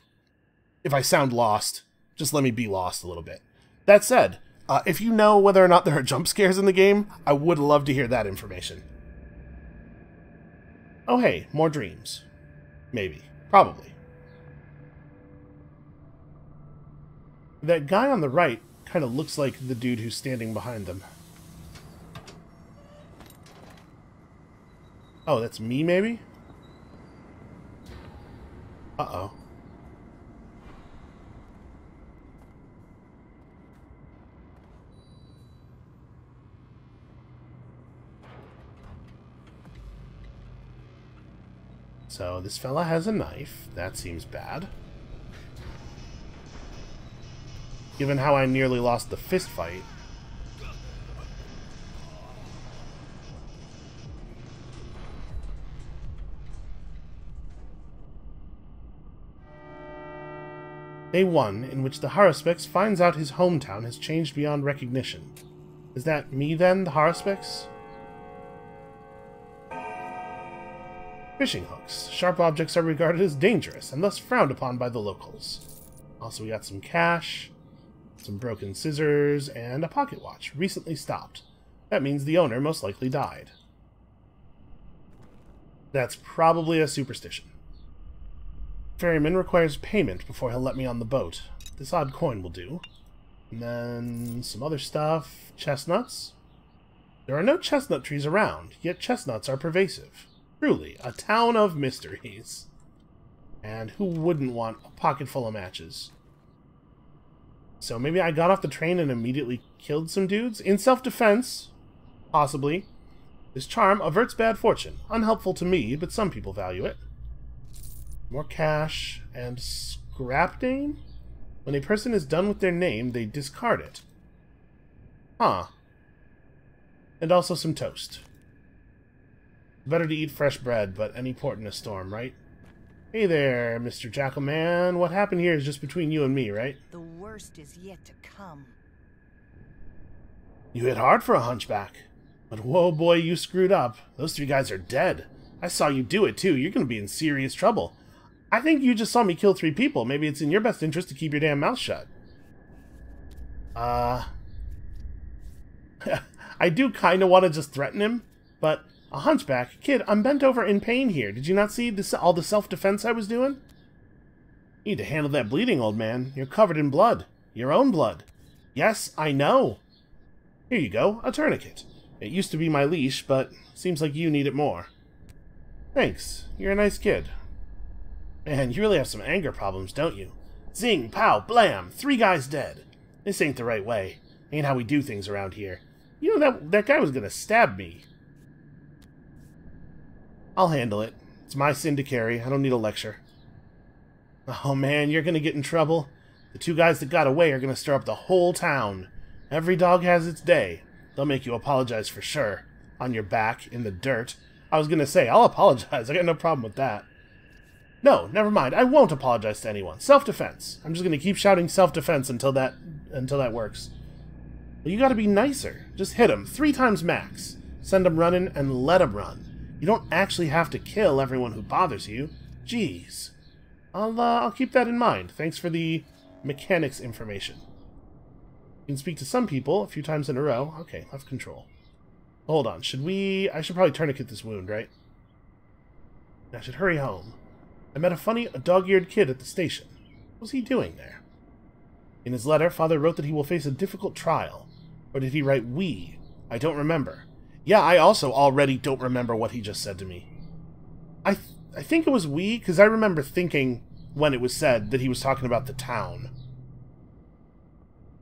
if I sound lost, just let me be lost a little bit. That said, if you know whether or not there are jump scares in the game, I would love to hear that information. Oh hey, more dreams. Maybe. Probably. That guy on the right kind of looks like the dude who's standing behind them. Oh, that's me, maybe? Uh-oh. So, this fella has a knife. That seems bad. Given how I nearly lost the fist fight. Day 1, in which the Haruspex finds out his hometown has changed beyond recognition. Is that me then, the Haruspex? Fishing hooks. Sharp objects are regarded as dangerous and thus frowned upon by the locals. Also, we got some cash, some broken scissors, and a pocket watch, recently stopped. That means the owner most likely died. That's probably a superstition. Ferryman requires payment before he'll let me on the boat. This odd coin will do. And then some other stuff. Chestnuts. There are no chestnut trees around, yet chestnuts are pervasive. Truly, a town of mysteries. And who wouldn't want a pocket full of matches? So maybe I got off the train and immediately killed some dudes? In self-defense, possibly. This charm averts bad fortune. Unhelpful to me, but some people value it. More cash and scrap name? When a person is done with their name, they discard it. Huh. And also some toast. Better to eat fresh bread, but any port in a storm, right? Hey there, Mr. Jackalman. What happened here is just between you and me, right? The worst is yet to come. You hit hard for a hunchback. But whoa, boy, you screwed up. Those 3 guys are dead. I saw you do it, too. You're going to be in serious trouble. I think you just saw me kill 3 people. Maybe it's in your best interest to keep your damn mouth shut. I do kind of want to just threaten him, but... A hunchback? Kid, I'm bent over in pain here. Did you not see all the self-defense I was doing? You need to handle that bleeding, old man. You're covered in blood. Your own blood. Yes, I know. Here you go, a tourniquet. It used to be my leash, but seems like you need it more. Thanks. You're a nice kid. Man, you really have some anger problems, don't you? Zing, pow, blam! 3 guys dead. This ain't the right way. Ain't how we do things around here. You know, that guy was gonna stab me. I'll handle it. It's my sin to carry. I don't need a lecture. Oh man, you're gonna get in trouble. The 2 guys that got away are gonna stir up the whole town. Every dog has its day. They'll make you apologize for sure. On your back, in the dirt. I was gonna say, I'll apologize. I got no problem with that. No, never mind. I won't apologize to anyone. Self-defense. I'm just gonna keep shouting self-defense until that works. But you gotta be nicer. Just hit them 3 times max. Send them running and let them run. You don't actually have to kill everyone who bothers you. Jeez. I'll keep that in mind. Thanks for the mechanics information. You can speak to some people a few times in a row. Okay, left control. Hold on. I should probably tourniquet this wound, right? I should hurry home. I met a funny dog-eared kid at the station. What was he doing there? In his letter, Father wrote that he will face a difficult trial. Or did he write we? I don't remember. Yeah, I also already don't remember what he just said to me. I think it was we, because I remember thinking when it was said that he was talking about the town.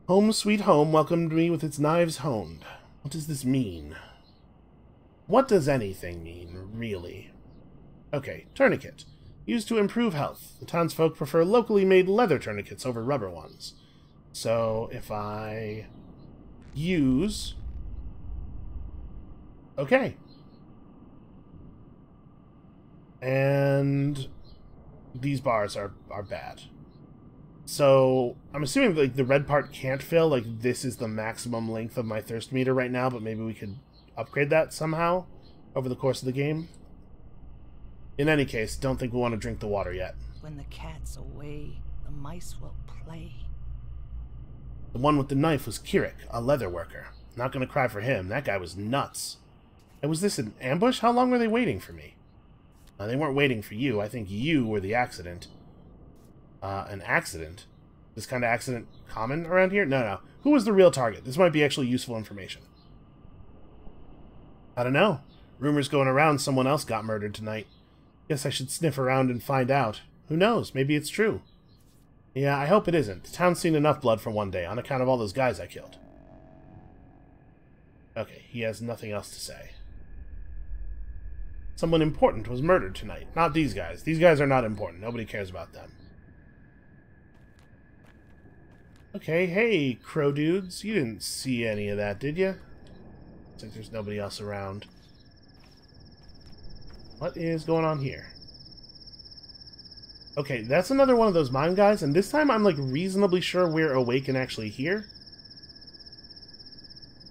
Home sweet home welcomed me with its knives honed. What does this mean? What does anything mean, really? Okay, tourniquet. Used to improve health. The townsfolk prefer locally made leather tourniquets over rubber ones. So, if I use... Okay. And these bars are bad. So, I'm assuming like the red part can't fill, like this is the maximum length of my thirst meter right now, but maybe we could upgrade that somehow over the course of the game. In any case, don't think we want to drink the water yet. When the cat's away, the mice will play. The one with the knife was Kirik, a leather worker. Not gonna cry for him, that guy was nuts. And was this an ambush? How long were they waiting for me? They weren't waiting for you, I think you were the accident. An accident? This kind of accident common around here? No. Who was the real target? This might be actually useful information. I don't know. Rumors going around someone else got murdered tonight. Guess I should sniff around and find out. Who knows? Maybe it's true. Yeah, I hope it isn't. The town's seen enough blood for one day, on account of all those guys I killed. Okay, he has nothing else to say. Someone important was murdered tonight. Not these guys. These guys are not important. Nobody cares about them. Okay, hey, crow dudes. You didn't see any of that, did you? Looks like there's nobody else around. What is going on here? Okay, that's another one of those mime guys, and this time I'm like reasonably sure we're awake and actually here.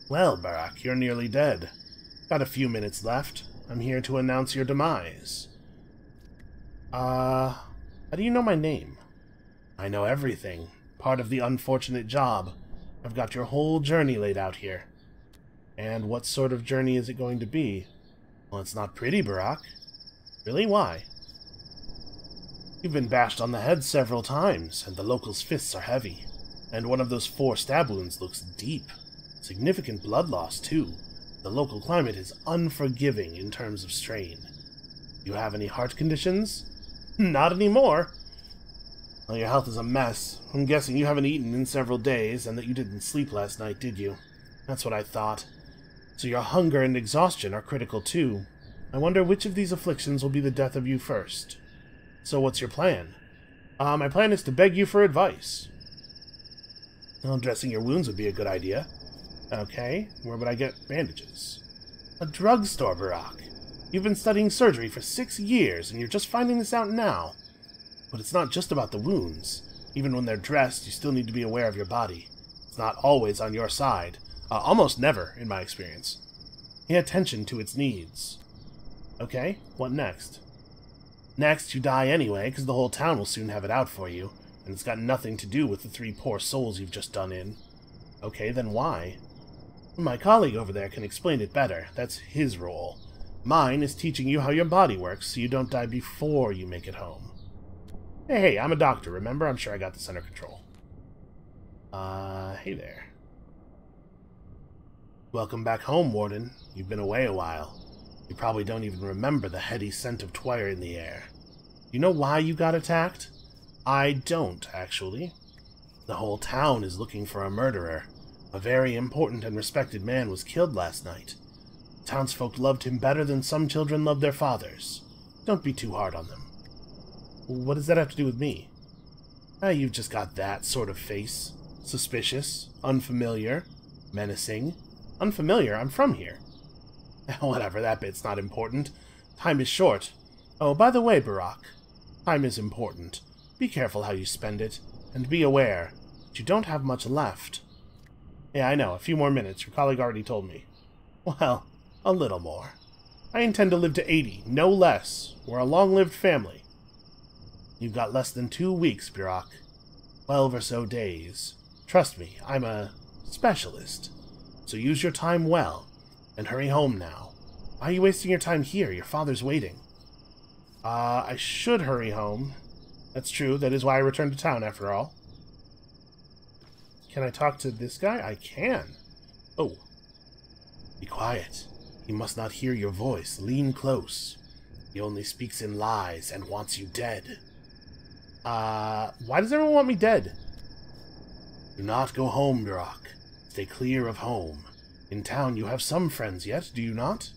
Well, Barak, you're nearly dead. Got a few minutes left. I'm here to announce your demise. How do you know my name? I know everything. Part of the unfortunate job. I've got your whole journey laid out here. And what sort of journey is it going to be? Well, it's not pretty, Barak. Really? Why? You've been bashed on the head several times, and the locals' fists are heavy. And one of those 4 stab wounds looks deep. Significant blood loss, too. The local climate is unforgiving in terms of strain. You have any heart conditions? Not anymore. Well, your health is a mess. I'm guessing you haven't eaten in several days, and that you didn't sleep last night, did you? That's what I thought. So your hunger and exhaustion are critical, too. I wonder which of these afflictions will be the death of you first. So what's your plan? My plan is to beg you for advice. Well, dressing your wounds would be a good idea. Okay, where would I get bandages? A drugstore, Barak. You've been studying surgery for 6 years, and you're just finding this out now. But it's not just about the wounds. Even when they're dressed, you still need to be aware of your body. It's not always on your side. Almost never, in my experience. Pay attention to its needs. Okay, what next? Next, you die anyway, because the whole town will soon have it out for you, and it's got nothing to do with the 3 poor souls you've just done in. Okay, then why? My colleague over there can explain it better. That's his role. Mine is teaching you how your body works so you don't die before you make it home. Hey, I'm a doctor, remember? I'm sure I got this under control. Hey there. Welcome back home, Warden. You've been away a while. You probably don't even remember the heady scent of Twire in the air. You know why you got attacked? I don't, actually. The whole town is looking for a murderer. A very important and respected man was killed last night. Townsfolk loved him better than some children love their fathers. Don't be too hard on them. What does that have to do with me? You've just got that sort of face. Suspicious, unfamiliar, menacing. Unfamiliar? I'm from here. Whatever, that bit's not important. Time is short. Oh, by the way, Barak, time is important. Be careful how you spend it, and be aware that you don't have much left. Yeah, I know, a few more minutes. Your colleague already told me. Well, a little more. I intend to live to 80, no less. We're a long-lived family. You've got less than 2 weeks, Barak. 12 or so days. Trust me, I'm a specialist. So use your time well, and hurry home now. Why are you wasting your time here? Your father's waiting. I should hurry home. That's true, that is why I returned to town, after all. Can I talk to this guy? I can. Oh. Be quiet. He must not hear your voice. Lean close. He only speaks in lies and wants you dead. Why does everyone want me dead? Do not go home, Burak. Stay clear of home. In town you have some friends yet, do you not?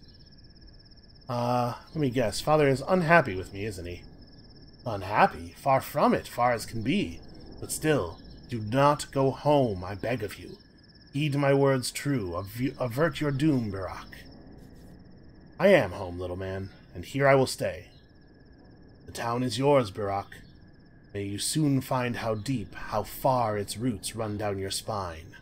Let me guess. Father is unhappy with me, isn't he? Unhappy? Far from it, far as can be. But still, do not go home, I beg of you. Heed my words true. Avert your doom, Burak. I am home, little man, and here I will stay. The town is yours, Burak. May you soon find how deep, how far its roots run down your spine.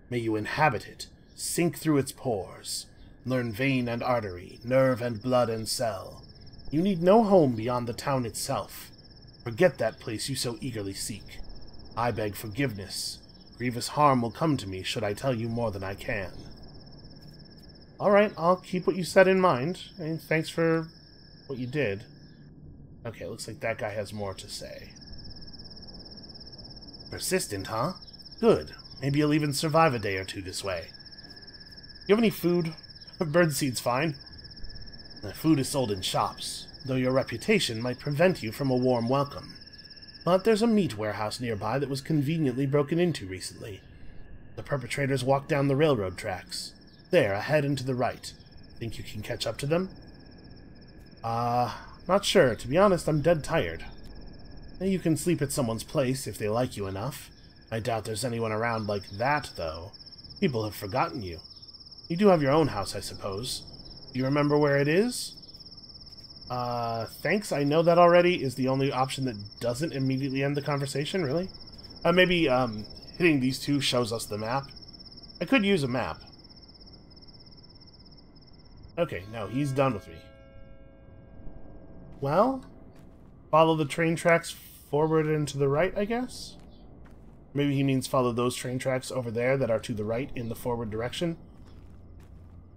May you inhabit it, sink through its pores, learn vein and artery, nerve and blood and cell. You need no home beyond the town itself. Forget that place you so eagerly seek. I beg forgiveness. Grievous harm will come to me should I tell you more than I can. Alright, I'll keep what you said in mind, and thanks for what you did. Okay, looks like that guy has more to say. Persistent, huh? Good. Maybe you'll even survive a day or two this way. You have any food? Birdseed's fine. The food is sold in shops, though your reputation might prevent you from a warm welcome. But there's a meat warehouse nearby that was conveniently broken into recently. The perpetrators walked down the railroad tracks. There, ahead and to the right. Think you can catch up to them? Not sure. To be honest, I'm dead tired. You can sleep at someone's place if they like you enough. I doubt there's anyone around like that, though. People have forgotten you. You do have your own house, I suppose. Do you remember where it is? Thanks, I know that already is the only option that doesn't immediately end the conversation, really? Maybe, hitting these two shows us the map. I could use a map. Okay, no, he's done with me. Well, follow the train tracks forward and to the right, I guess? Maybe he means follow those train tracks over there that are to the right in the forward direction.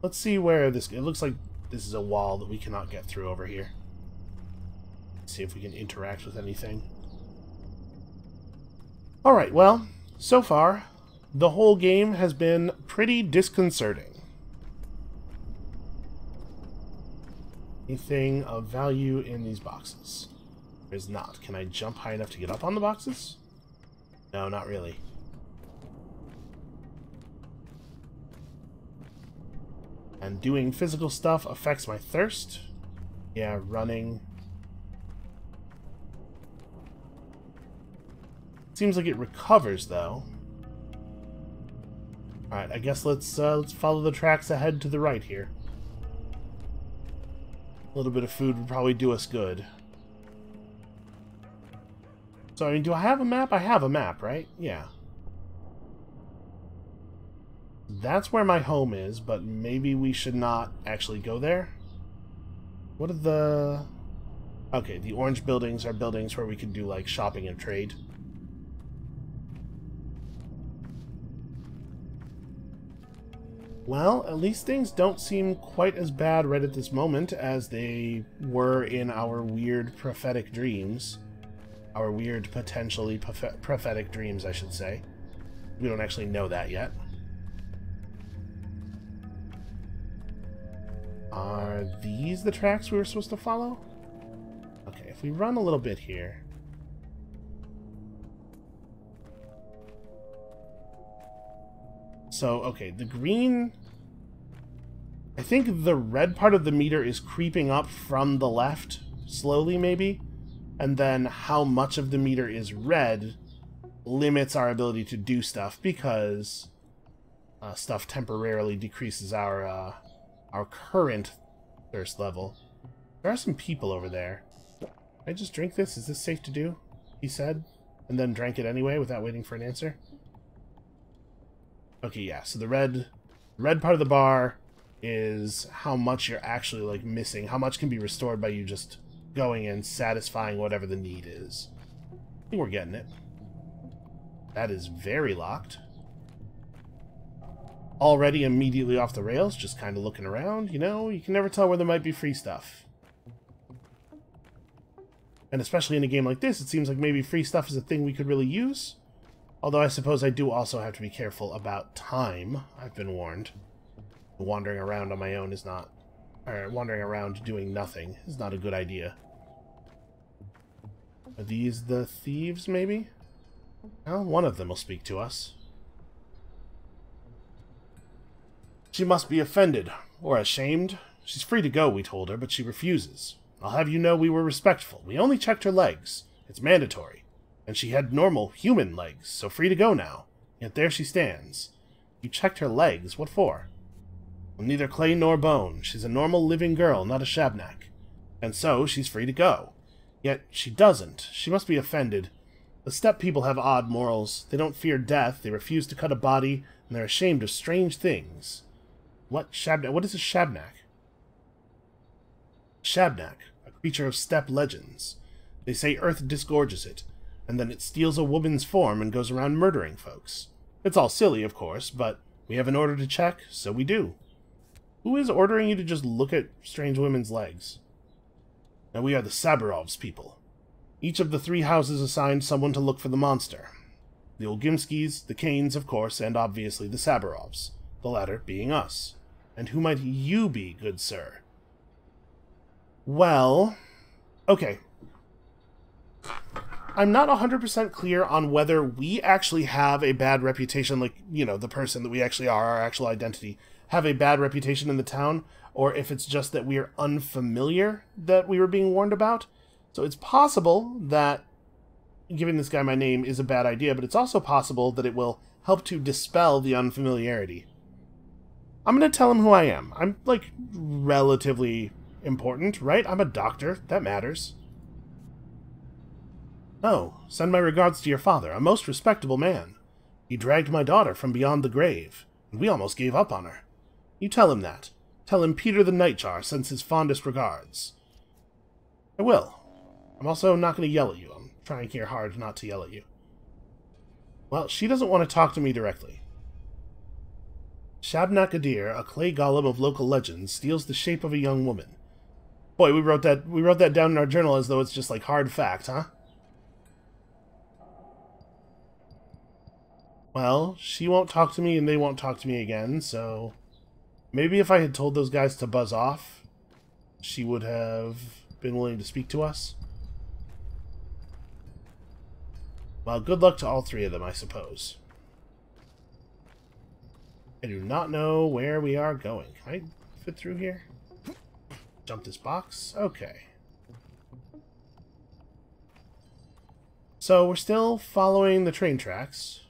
Let's see where this... It looks like this is a wall that we cannot get through over here. Let's see if we can interact with anything. Alright, well, so far, the whole game has been pretty disconcerting. Anything of value in these boxes? There's not. Can I jump high enough to get up on the boxes? No, not really. And doing physical stuff affects my thirst. Yeah, running. Seems like it recovers, though. Alright, I guess let's follow the tracks ahead to the right here. A little bit of food would probably do us good. So, I mean, do I have a map? I have a map, right? Yeah. That's where my home is, but maybe we should not actually go there. What are the... Okay, the orange buildings are buildings where we can do, like, shopping and trade. Well, at least things don't seem quite as bad right at this moment as they were in our weird prophetic dreams. Our weird, potentially prophetic dreams, I should say. We don't actually know that yet. Are these the tracks we were supposed to follow? Okay, if we run a little bit here... So, okay, the green... I think the red part of the meter is creeping up from the left, slowly maybe, and then how much of the meter is red limits our ability to do stuff, because stuff temporarily decreases our current thirst level. There are some people over there. Can I just drink this? Is this safe to do? He said, and then drank it anyway without waiting for an answer. Okay, yeah, so the red part of the bar is how much you're actually, like, missing. How much can be restored by you just going and satisfying whatever the need is. I think we're getting it. That is very locked. Already immediately off the rails, just kind of looking around, you know? You can never tell where there might be free stuff. And especially in a game like this, it seems like maybe free stuff is a thing we could really use. Although I suppose I do also have to be careful about time, I've been warned. Wandering around on my own is not Or wandering around doing nothing is not a good idea. Are these the thieves, maybe? Well, one of them will speak to us. She must be offended, or ashamed. She's free to go, we told her, but she refuses. I'll have you know we were respectful. We only checked her legs. It's mandatory. And she had normal, human legs, so free to go now. Yet there she stands. You checked her legs? What for? Well, neither clay nor bone. She's a normal living girl, not a shabnak. And so, she's free to go. Yet, she doesn't. She must be offended. The steppe people have odd morals. They don't fear death, they refuse to cut a body, and they're ashamed of strange things. What is a shabnak? Shabnak, a creature of steppe legends. They say Earth disgorges it, and then it steals a woman's form and goes around murdering folks. It's all silly, of course, but we have an order to check, so we do. Who is ordering you to just look at strange women's legs? Now we are the Saburov's people. Each of the 3 houses assigned someone to look for the monster. The Olgimskis, the Kanes, of course, and obviously the Saburovs, the latter being us. And who might you be, good sir? Well, okay. I'm not 100% clear on whether we actually have a bad reputation, like, you know, the person that we actually are, our actual identity, have a bad reputation in the town, or if it's just that we are unfamiliar that we were being warned about. So it's possible that giving this guy my name is a bad idea, but it's also possible that it will help to dispel the unfamiliarity. I'm going to tell him who I am. I'm, like, relatively important, right? I'm a doctor. That matters. Oh, send my regards to your father, a most respectable man. He dragged my daughter from beyond the grave, and we almost gave up on her. You tell him that. Tell him Peter the Nightjar sends his fondest regards. I will. I'm also not going to yell at you. I'm trying here hard not to yell at you. Well, she doesn't want to talk to me directly. Shabnak Adir, a clay golem of local legends, steals the shape of a young woman. Boy, we wrote that down in our journal as though it's just like hard fact, huh? Well, she won't talk to me and they won't talk to me again, so maybe if I had told those guys to buzz off, she would have been willing to speak to us. Well, good luck to all 3 of them, I suppose. I do not know where we are going. Can I fit through here? Jump this box? Okay. So we're still following the train tracks.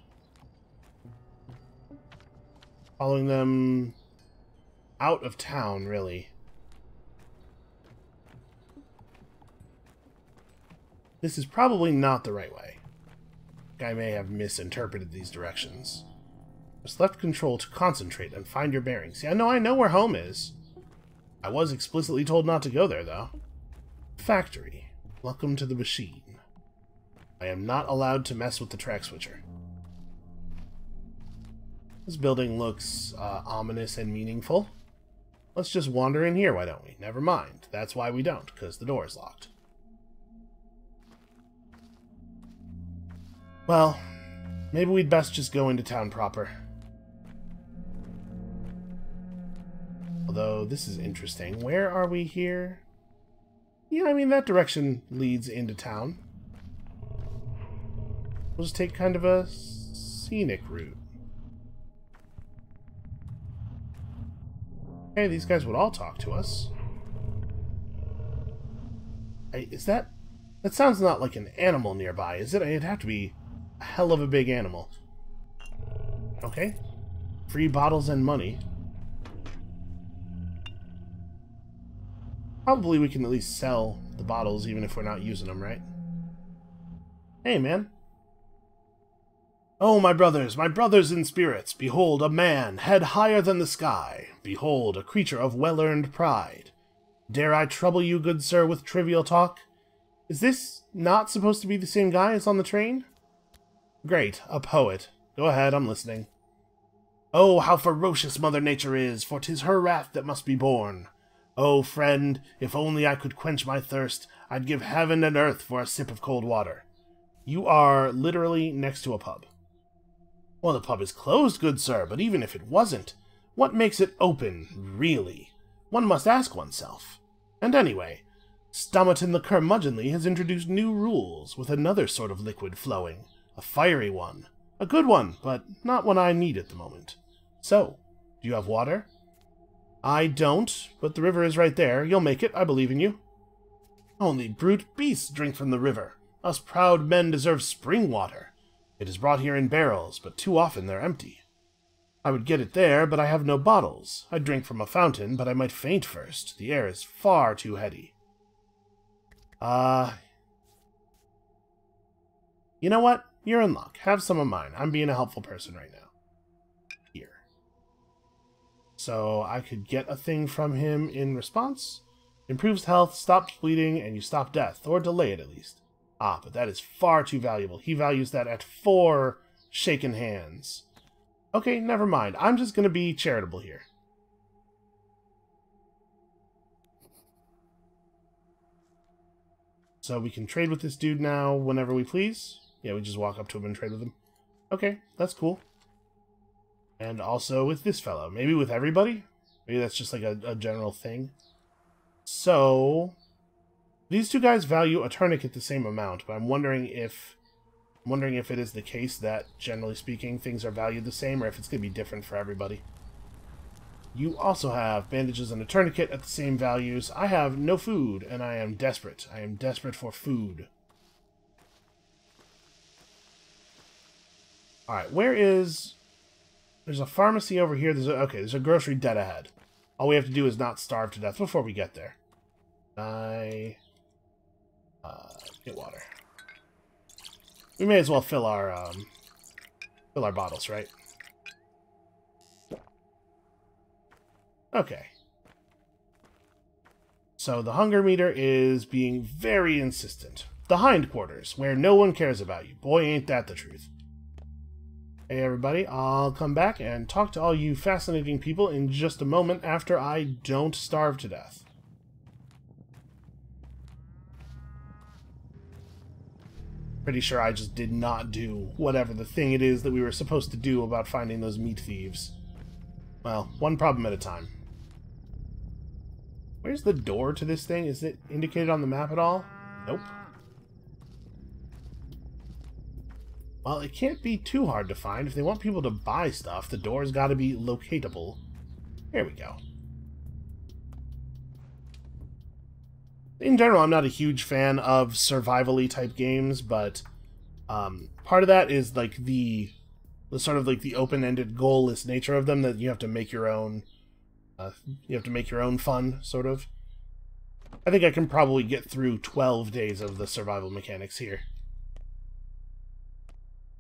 Following them out of town, really. This is probably not the right way. I may have misinterpreted these directions. Just left control to concentrate and find your bearings. See, I know where home is. I was explicitly told not to go there, though. Factory. Welcome to the machine. I am not allowed to mess with the track switcher. This building looks ominous and meaningful. Let's just wander in here, why don't we? Never mind. That's why we don't, because the door is locked. Well, maybe we'd best just go into town proper. Although, this is interesting. Where are we here? Yeah, I mean, that direction leads into town. We'll just take kind of a scenic route. Okay, these guys would all talk to us. Hey, is that... That sounds not like an animal nearby, is it? It'd have to be a hell of a big animal. Okay. Free bottles and money. Probably we can at least sell the bottles even if we're not using them, right? Hey, man. Oh, my brothers in spirits, behold a man, head higher than the sky. Behold, a creature of well-earned pride. Dare I trouble you, good sir, with trivial talk? Is this not supposed to be the same guy as on the train? Great, a poet. Go ahead, I'm listening. Oh, how ferocious Mother Nature is, for 'tis her wrath that must be borne. Oh, friend, if only I could quench my thirst, I'd give heaven and earth for a sip of cold water. You are literally next to a pub. Well, the pub is closed, good sir, but even if it wasn't, what makes it open, really? One must ask oneself. And anyway, Stomaton the Curmudgeonly has introduced new rules, with another sort of liquid flowing. A fiery one. A good one, but not one I need at the moment. So, do you have water? I don't, but the river is right there. You'll make it, I believe in you. Only brute beasts drink from the river. Us proud men deserve spring water. It is brought here in barrels, but too often they're empty. I would get it there, but I have no bottles. I'd drink from a fountain, but I might faint first. The air is far too heady. You know what? You're in luck. Have some of mine. I'm being a helpful person right now. Here. So I could get a thing from him in response. Improves health, stops bleeding, and you stop death. Or delay it, at least. Ah, but that is far too valuable. He values that at 4 shaken hands. Okay, never mind. I'm just going to be charitable here. So we can trade with this dude now whenever we please. Yeah, we just walk up to him and trade with him. Okay, that's cool. And also with this fellow. Maybe with everybody? Maybe that's just like a general thing. So, these two guys value a tourniquet the same amount, but I'm wondering if it is the case that, generally speaking, things are valued the same, or if it's going to be different for everybody. You also have bandages and a tourniquet at the same values. I have no food, and I am desperate. I am desperate for food. Alright, where is... There's a pharmacy over here. There's a grocery dead ahead. All we have to do is not starve to death before we get there. Get water. We may as well fill our bottles, right? Okay. So the hunger meter is being very insistent. The hindquarters, where no one cares about you. Boy, ain't that the truth. Hey everybody, I'll come back and talk to all you fascinating people in just a moment after I don't starve to death. Pretty sure I just did not do whatever the thing it is that we were supposed to do about finding those meat thieves. Well, one problem at a time. Where's the door to this thing? Is it indicated on the map at all? Nope. Well, it can't be too hard to find. If they want people to buy stuff, the door's got to be locatable. There we go. In general, I'm not a huge fan of survival-y type games, but part of that is like the sort of like the open-ended, goal-less nature of them, that you have to make your own. You have to make your own fun, sort of. I think I can probably get through 12 days of the survival mechanics here.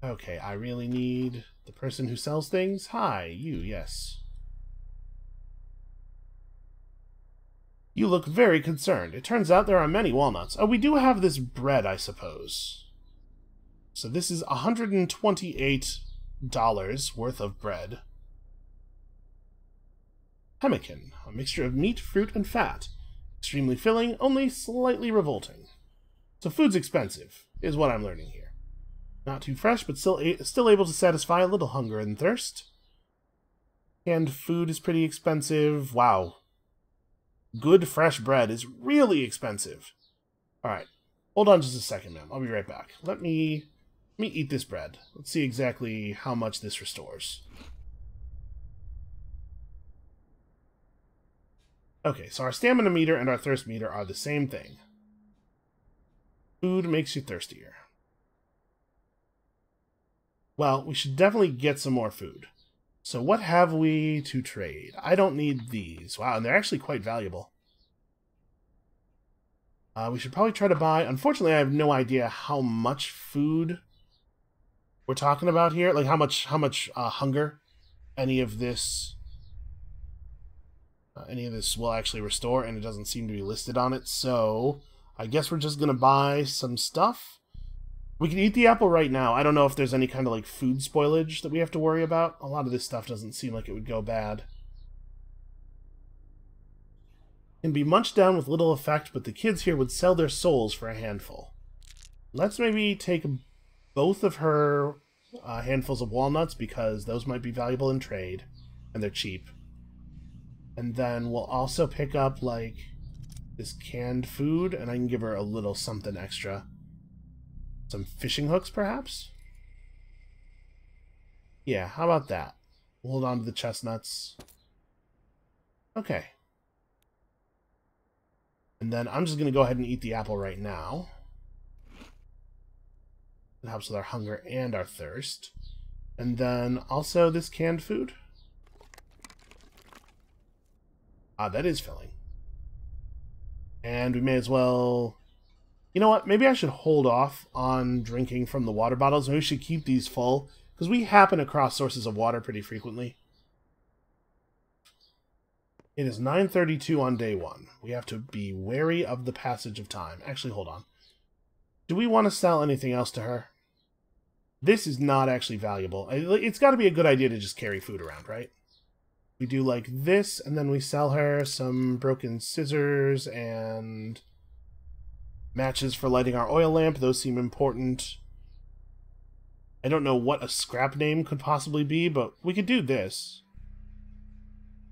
Okay, I really need the person who sells things. Hi, you, yes. You look very concerned. It turns out there are many walnuts. Oh, we do have this bread, I suppose. So this is $128 worth of bread. Pemmican, a mixture of meat, fruit, and fat. Extremely filling, only slightly revolting. So food's expensive, is what I'm learning here. Not too fresh, but still able to satisfy a little hunger and thirst. Canned food is pretty expensive. Wow. Good fresh bread is really expensive. Alright. Hold on just a second, ma'am. I'll be right back. Let me eat this bread. Let's see exactly how much this restores. Okay, so our stamina meter and our thirst meter are the same thing. Food makes you thirstier. Well, we should definitely get some more food. So what have we to trade? I don't need these. Wow, and they're actually quite valuable. We should probably try to buy... Unfortunately, I have no idea how much food we're talking about here. Like, how much hunger any of this will actually restore, and it doesn't seem to be listed on it. So, I guess we're just going to buy some stuff. We can eat the apple right now. I don't know if there's any kind of, like, food spoilage that we have to worry about. A lot of this stuff doesn't seem like it would go bad. Can be munched down with little effect, but the kids here would sell their souls for a handful. Let's maybe take both of her handfuls of walnuts, because those might be valuable in trade, and they're cheap. And then we'll also pick up, like, this canned food, and I can give her a little something extra. Some fishing hooks, perhaps? Yeah, how about that? We'll hold on to the chestnuts. Okay. And then I'm just going to go ahead and eat the apple right now. It helps with our hunger and our thirst. And then also this canned food. Ah, that is filling. And we may as well... You know what? Maybe I should hold off on drinking from the water bottles. Maybe we should keep these full, because we happen across sources of water pretty frequently. It is 9:32 on day 1. We have to be wary of the passage of time. Actually, hold on. Do we want to sell anything else to her? This is not actually valuable. It's got to be a good idea to just carry food around, right? We do like this, and then we sell her some broken scissors and matches for lighting our oil lamp. Those seem important. I don't know what a scrap name could possibly be, but we could do this.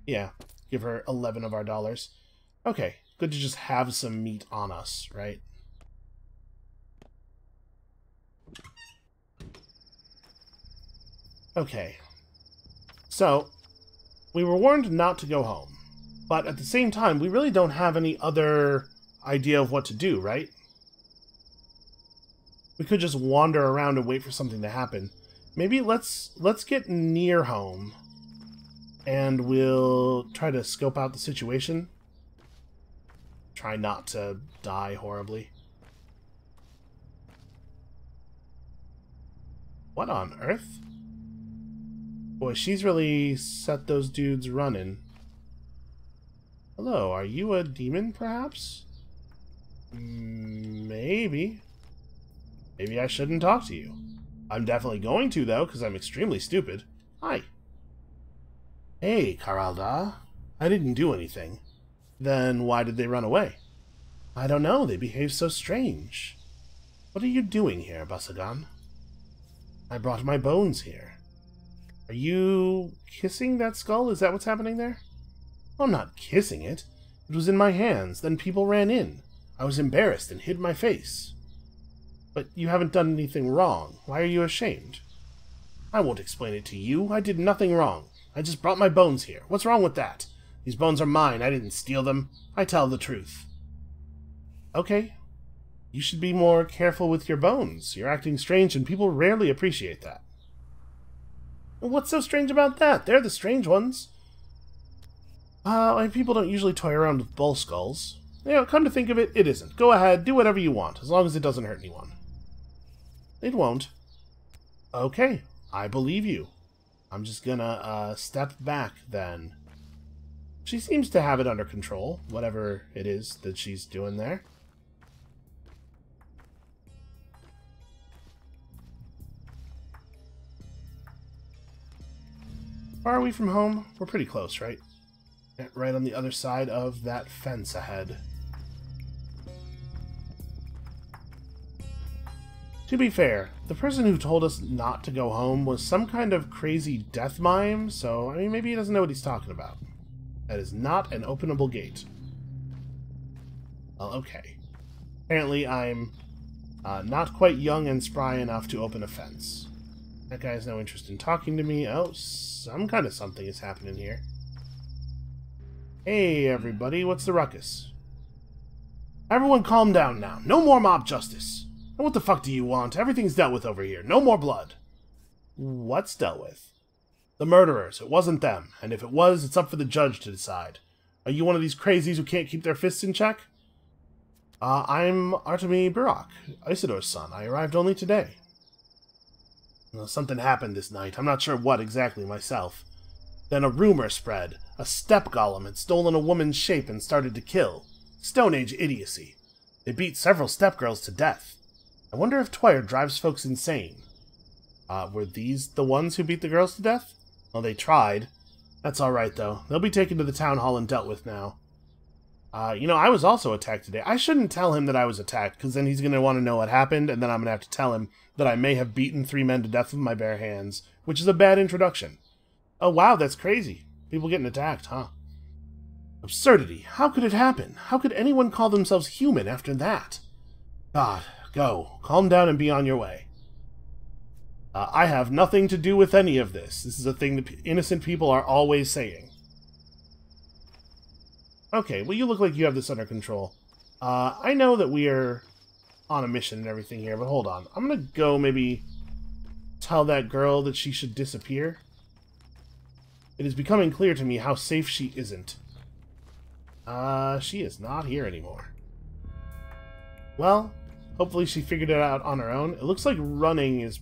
Yeah, give her 11 of our dollars. Okay, good to just have some meat on us, right? Okay. So, we were warned not to go home. But at the same time, we really don't have any other idea of what to do, right? We could just wander around and wait for something to happen. Maybe let's get near home. And we'll try to scope out the situation. Try not to die horribly. What on earth? Boy, she's really set those dudes running. Hello, are you a demon, perhaps? Maybe. Maybe I shouldn't talk to you. I'm definitely going to, though, because I'm extremely stupid. Hi. Hey, Caralda. I didn't do anything. Then why did they run away? I don't know, they behave so strange. What are you doing here, Basagan? I brought my bones here. Are you kissing that skull? Is that what's happening there? I'm not kissing it. It was in my hands, then people ran in. I was embarrassed and hid my face. But you haven't done anything wrong. Why are you ashamed? I won't explain it to you. I did nothing wrong. I just brought my bones here. What's wrong with that? These bones are mine. I didn't steal them. I tell the truth. Okay. You should be more careful with your bones. You're acting strange and people rarely appreciate that. What's so strange about that? They're the strange ones. People don't usually toy around with bull skulls. You know, come to think of it, it isn't. Go ahead, do whatever you want, as long as it doesn't hurt anyone. It won't. Okay, I believe you. I'm just gonna, step back, then. She seems to have it under control, whatever it is that she's doing there. Far are we from home? We're pretty close, right? Right on the other side of that fence ahead. To be fair, the person who told us not to go home was some kind of crazy death mime, so, I mean, maybe he doesn't know what he's talking about. That is not an openable gate. Well, okay. Apparently I'm not quite young and spry enough to open a fence. That guy has no interest in talking to me. Oh, some kind of something is happening here. Hey, everybody, what's the ruckus? Everyone calm down now. No more mob justice. And what the fuck do you want? Everything's dealt with over here. No more blood. What's dealt with? The murderers. It wasn't them. And if it was, it's up for the judge to decide. Are you one of these crazies who can't keep their fists in check? I'm Artemi Burak, Isodor's son. I arrived only today. Well, something happened this night. I'm not sure what exactly myself. Then a rumor spread. A steppe golem had stolen a woman's shape and started to kill. Stone Age idiocy. They beat several steppe girls to death. I wonder if Twire drives folks insane. Were these the ones who beat the girls to death? Well, they tried. That's alright, though. They'll be taken to the town hall and dealt with now. You know, I was also attacked today. I shouldn't tell him that I was attacked, because then he's going to want to know what happened, and then I'm going to have to tell him that I may have beaten 3 men to death with my bare hands, which is a bad introduction. Oh, wow, that's crazy. People getting attacked, huh? Absurdity. How could it happen? How could anyone call themselves human after that? God, go. Calm down and be on your way. I have nothing to do with any of this. This is a thing that innocent people are always saying. Okay, well, you look like you have this under control. I know that we are on a mission and everything here, but hold on. I'm gonna go maybe tell that girl that she should disappear. It is becoming clear to me how safe she isn't. She is not here anymore. Well, hopefully she figured it out on her own. It looks like running is...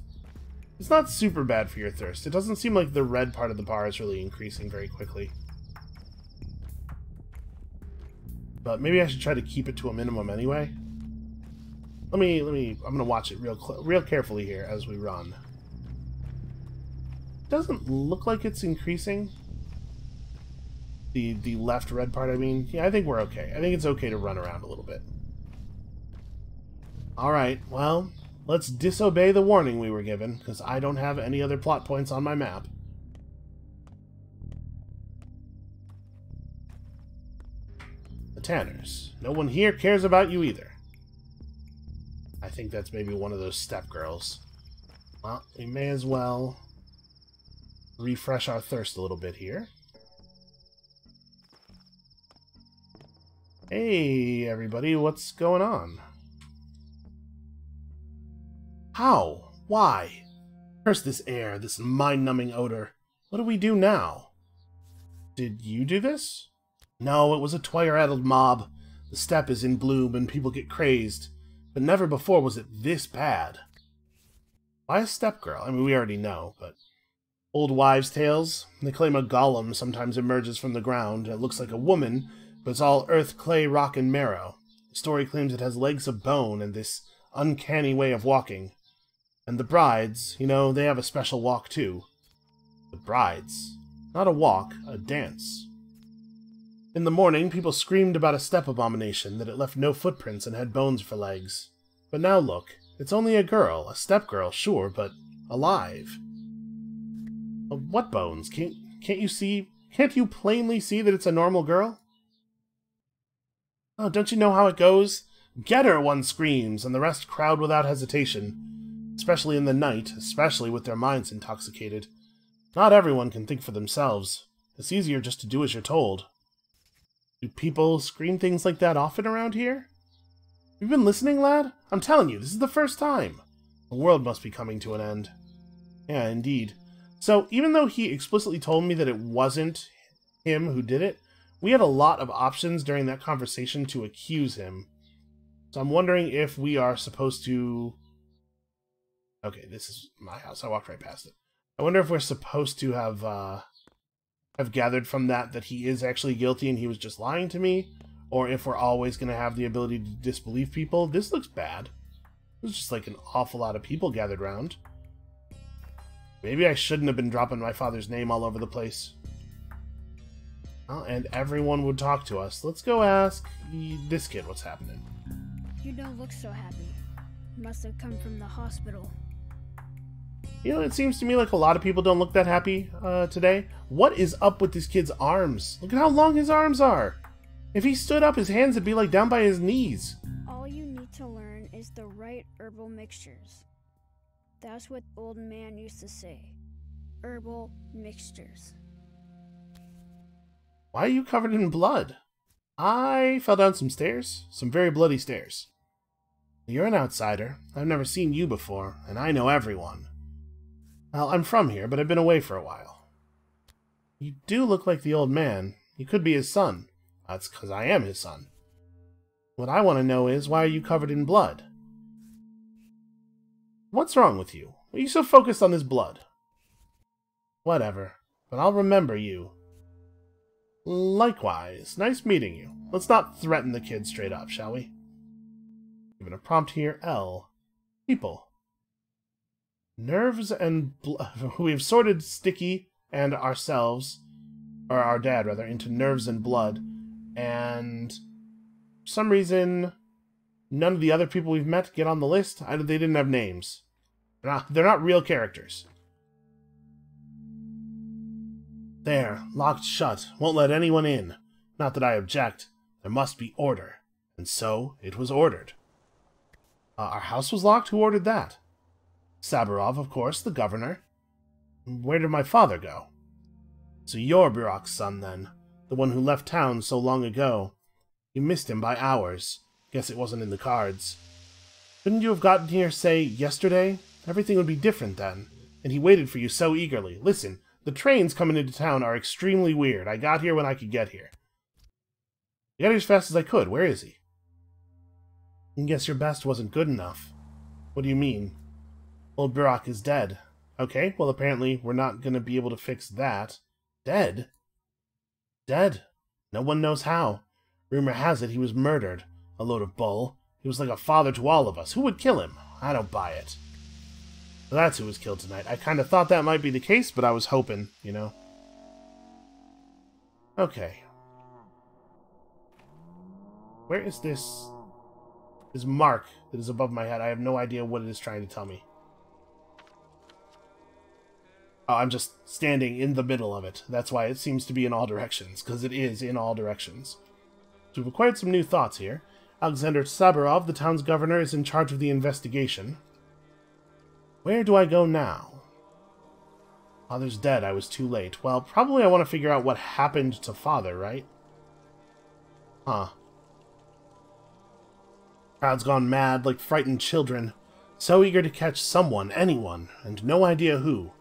It's not super bad for your thirst. It doesn't seem like the red part of the bar is really increasing very quickly. But maybe I should try to keep it to a minimum anyway. I'm gonna watch it real carefully here as we run. Doesn't look like it's increasing. The left red part, I mean. Yeah, I think we're okay. I think it's okay to run around a little bit. Alright, well, let's disobey the warning we were given, because I don't have any other plot points on my map. The Tanners. No one here cares about you either. I think that's maybe one of those step girls. Well, we may as well refresh our thirst a little bit here. Hey, everybody, what's going on? How? Why? Curse this air, this mind-numbing odor. What do we do now? Did you do this? No, it was a twire-addled mob. The steppe is in bloom and people get crazed. But never before was it this bad. Why a steppe girl? I mean, we already know, but... Old wives' tales. They claim a golem sometimes emerges from the ground. It looks like a woman, but it's all earth, clay, rock, and marrow. The story claims it has legs of bone and this uncanny way of walking. And the brides, you know, they have a special walk too. The brides. Not a walk, a dance. In the morning, people screamed about a steppe abomination, that it left no footprints and had bones for legs. But now look, it's only a girl, a steppe girl, sure, but alive. What bones? Can't you plainly see that it's a normal girl? Oh, don't you know how it goes? Get her, one screams, and the rest crowd without hesitation. Especially in the night, especially with their minds intoxicated. Not everyone can think for themselves. It's easier just to do as you're told. Do people scream things like that often around here? You've been listening, lad? I'm telling you, this is the first time. The world must be coming to an end. Yeah, indeed. So, even though he explicitly told me that it wasn't him who did it, we had a lot of options during that conversation to accuse him. So I'm wondering if we are supposed to... Okay, this is my house. I walked right past it. I wonder if we're supposed to have gathered from that he is actually guilty and he was just lying to me, or if we're always going to have the ability to disbelieve people. This looks bad. There's just like an awful lot of people gathered around. Maybe I shouldn't have been dropping my father's name all over the place. Well, and everyone would talk to us. Let's go ask this kid what's happening. You don't look so happy. Must have come from the hospital. You know, it seems to me like a lot of people don't look that happy today. What is up with this kid's arms? Look at how long his arms are. If he stood up, his hands would be like down by his knees. All you need to learn is the right herbal mixtures. That's what the old man used to say. Herbal mixtures. Why are you covered in blood? I fell down some stairs. Some very bloody stairs. You're an outsider. I've never seen you before, and I know everyone. Well, I'm from here, but I've been away for a while. You do look like the old man. You could be his son. That's because I am his son. What I want to know is, why are you covered in blood? What's wrong with you? Why are you so focused on this blood? Whatever, but I'll remember you. Likewise, nice meeting you. Let's not threaten the kid straight up, shall we? Given a prompt here, L. People. Nerves and blood. We've sorted Sticky and ourselves, or our dad rather, into nerves and blood, and for some reason none of the other people we've met get on the list. They didn't have names. They're not real characters. There, locked shut. Won't let anyone in. Not that I object. There must be order. And so it was ordered. Our house was locked? Who ordered that? Saburov, of course, the governor. Where did my father go? So you're Burok's son, then. The one who left town so long ago. You missed him by hours. Guess it wasn't in the cards. Couldn't you have gotten here, say, yesterday? Everything would be different then. And he waited for you so eagerly. Listen, the trains coming into town are extremely weird. I got here when I could get here. I got here as fast as I could. Where is he? I guess your best wasn't good enough. What do you mean? Old Burok is dead. Okay, well apparently we're not going to be able to fix that. Dead? Dead. No one knows how. Rumor has it he was murdered. A load of bull. He was like a father to all of us. Who would kill him? I don't buy it. So that's who was killed tonight. I kind of thought that might be the case, but I was hoping, you know. Okay. Where is this mark that is above my head? I have no idea what it is trying to tell me. Oh, I'm just standing in the middle of it. That's why it seems to be in all directions, because it is in all directions. So we've acquired some new thoughts here. Alexander Saburov, the town's governor, is in charge of the investigation. Where do I go now? Father's dead. I was too late. Well, probably I want to figure out what happened to Father, right? Huh. Crowd's gone mad, like frightened children. So eager to catch someone, anyone, and no idea who.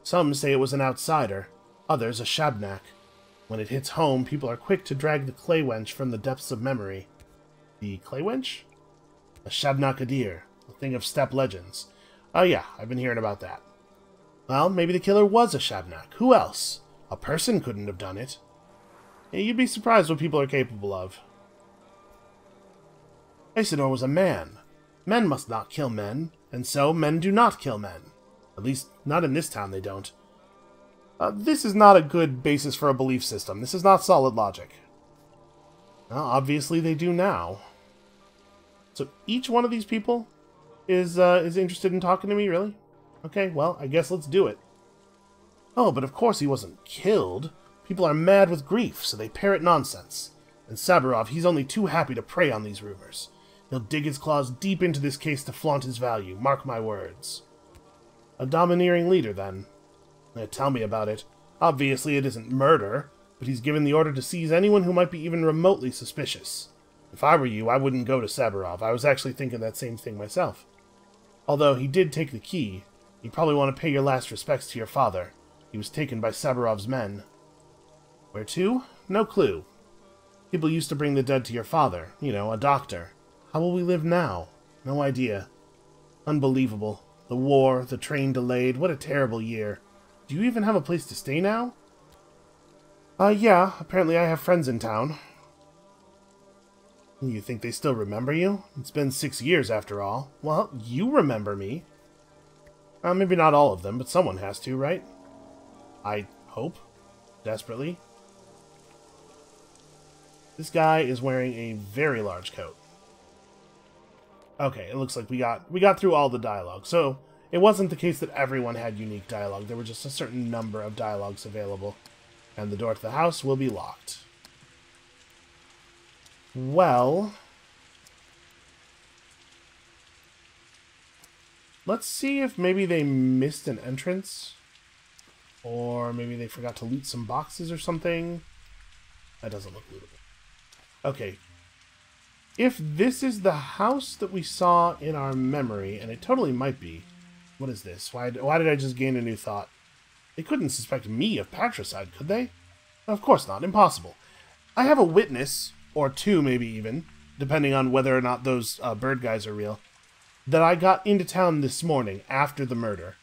Some say it was an outsider, others a shabnak. When it hits home, people are quick to drag the clay wench from the depths of memory. The clay wench? A shabnak adir, a thing of steppe legends. Oh yeah, I've been hearing about that. Well, maybe the killer was a shabnak. Who else? A person couldn't have done it. You'd be surprised what people are capable of. Isidore was a man. Men must not kill men, and so men do not kill men. At least, not in this town they don't. This is not a good basis for a belief system. This is not solid logic. Well, obviously they do now. So each one of these people is interested in talking to me, really? Okay, well, I guess let's do it. Oh, but of course he wasn't killed. People are mad with grief, so they parrot nonsense. And Saburov, he's only too happy to prey on these rumors. He'll dig his claws deep into this case to flaunt his value, mark my words. A domineering leader, then. Tell me about it. Obviously it isn't murder, but he's given the order to seize anyone who might be even remotely suspicious. If I were you, I wouldn't go to Saburov. I was actually thinking that same thing myself. Although he did take the key, you probably want to pay your last respects to your father. He was taken by Saburov's men. Where to? No clue. People used to bring the dead to your father. You know, a doctor. How will we live now? No idea. Unbelievable. The war, the train delayed. What a terrible year. Do you even have a place to stay now? Yeah. Apparently I have friends in town. You think they still remember you? It's been 6 years after all. Well, you remember me. Maybe not all of them, but someone has to, right? I hope. Desperately. This guy is wearing a very large coat. Okay, it looks like we got through all the dialogue. So, it wasn't the case that everyone had unique dialogue. There were just a certain number of dialogues available. And the door to the house will be locked. Well, let's see if maybe they missed an entrance. Or maybe they forgot to loot some boxes or something. That doesn't look lootable. Okay. If this is the house that we saw in our memory, and it totally might be. What is this? Why did I just gain a new thought? They couldn't suspect me of patricide, could they? Of course not. Impossible. I have a witness, or two maybe even, depending on whether or not those bird guys are real, that I got into town this morning after the murder.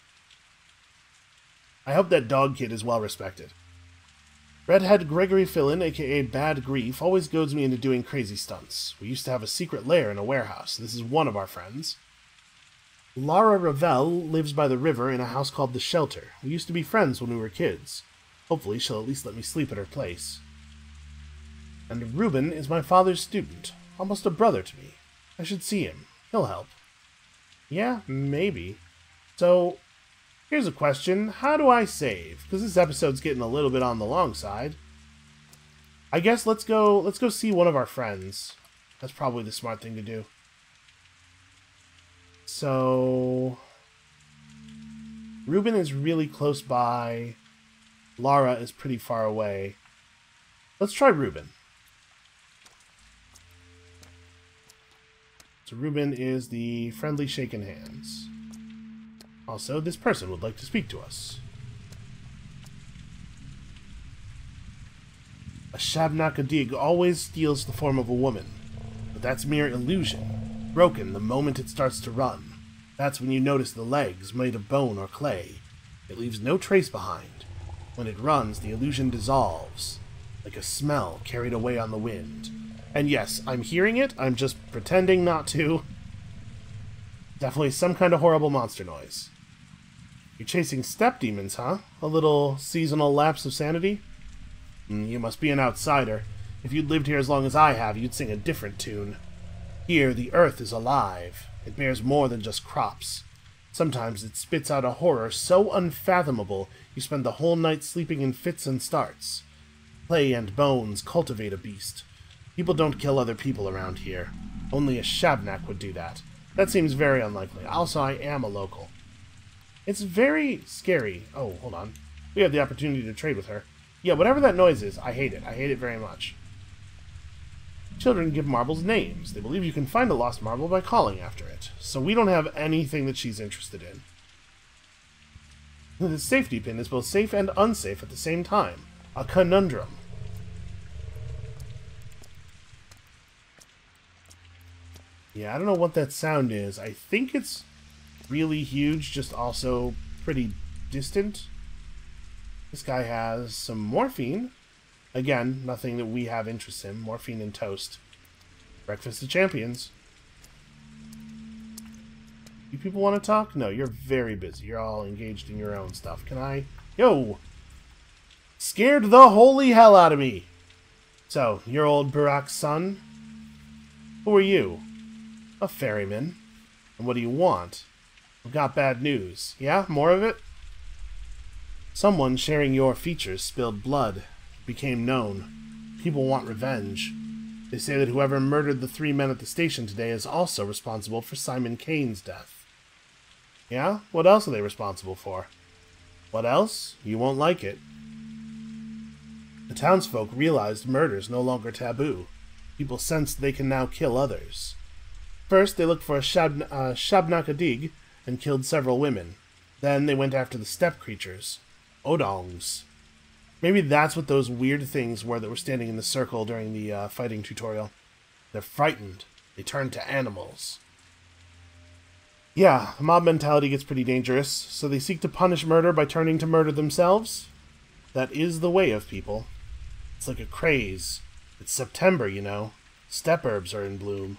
I hope that dog kid is well respected. Redhead Gregory Fillin, aka Bad Grief, always goads me into doing crazy stunts. We used to have a secret lair in a warehouse. This is one of our friends. Lara Ravel lives by the river in a house called The Shelter. We used to be friends when we were kids. Hopefully she'll at least let me sleep at her place. And Reuben is my father's student. Almost a brother to me. I should see him. He'll help. Yeah, maybe. So, here's a question. How do I save? Because this episode's getting a little bit on the long side. I guess let's go see one of our friends. That's probably the smart thing to do. So Reuben is really close by. Lara is pretty far away. Let's try Reuben. So Reuben is the friendly shaken hands. Also, this person would like to speak to us. A Shabnakadig always steals the form of a woman, but that's mere illusion, broken the moment it starts to run. That's when you notice the legs made of bone or clay. It leaves no trace behind. When it runs, the illusion dissolves, like a smell carried away on the wind. And yes, I'm hearing it, I'm just pretending not to. Definitely some kind of horrible monster noise. You're chasing step demons, huh? A little seasonal lapse of sanity? You must be an outsider. If you'd lived here as long as I have, you'd sing a different tune. Here, the earth is alive. It bears more than just crops. Sometimes it spits out a horror so unfathomable you spend the whole night sleeping in fits and starts. Clay and bones cultivate a beast. People don't kill other people around here. Only a Shabnak would do that. That seems very unlikely. Also, I am a local. It's very scary. Oh, hold on. We have the opportunity to trade with her. Yeah, whatever that noise is, I hate it. I hate it very much. Children give marbles names. They believe you can find a lost marble by calling after it. So we don't have anything that she's interested in. The safety pin is both safe and unsafe at the same time. A conundrum. Yeah, I don't know what that sound is. I think it's really huge, just also pretty distant. This guy has some morphine. Again, nothing that we have interest in. Morphine and toast. Breakfast of champions. You people want to talk? No, you're very busy. You're all engaged in your own stuff. Can I? Yo! Scared the holy hell out of me! So, you're old Burak's son? Who are you? A ferryman. And what do you want? I've got bad news. Yeah? More of it? Someone sharing your features spilled blood. It became known. People want revenge. They say that whoever murdered the 3 men at the station today is also responsible for Simon Kane's death. Yeah? What else are they responsible for? What else? You won't like it. The townsfolk realized murder's no longer taboo. People sensed they can now kill others. First, they looked for a Shabnakadig and killed several women. Then they went after the steppe creatures. Odongs. Maybe that's what those weird things were that were standing in the circle during the fighting tutorial. They're frightened. They turn to animals. Yeah, mob mentality gets pretty dangerous, so they seek to punish murder by turning to murder themselves. That is the way of people. It's like a craze. It's September, you know. Steppe herbs are in bloom.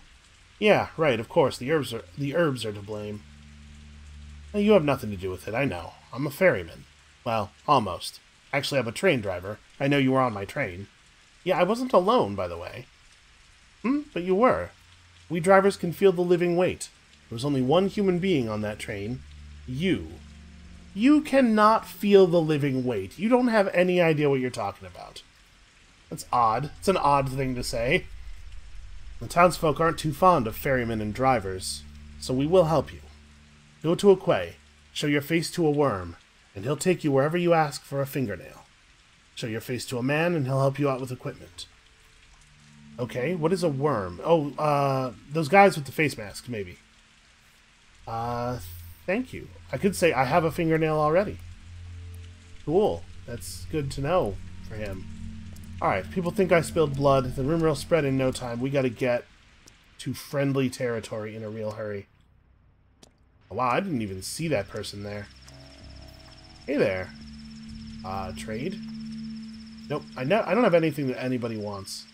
Yeah, right, of course, the herbs are to blame. Now, you have nothing to do with it, I know. I'm a ferryman. Well, almost. Actually, I'm a train driver. I know you were on my train. Yeah, I wasn't alone, by the way. But you were. We drivers can feel the living weight. There was only one human being on that train. You. You cannot feel the living weight. You don't have any idea what you're talking about. That's odd. It's an odd thing to say. The townsfolk aren't too fond of ferrymen and drivers, so we will help you. Go to a quay, show your face to a worm, and he'll take you wherever you ask for a fingernail. Show your face to a man, and he'll help you out with equipment. Okay, what is a worm? Oh, those guys with the face mask, maybe. Thank you. I could say I have a fingernail already. Cool. That's good to know for him. Alright, people think I spilled blood. The rumor will spread in no time. We gotta get to friendly territory in a real hurry. Oh, wow, I didn't even see that person there. Hey there. Trade? Nope, I don't have anything that anybody wants.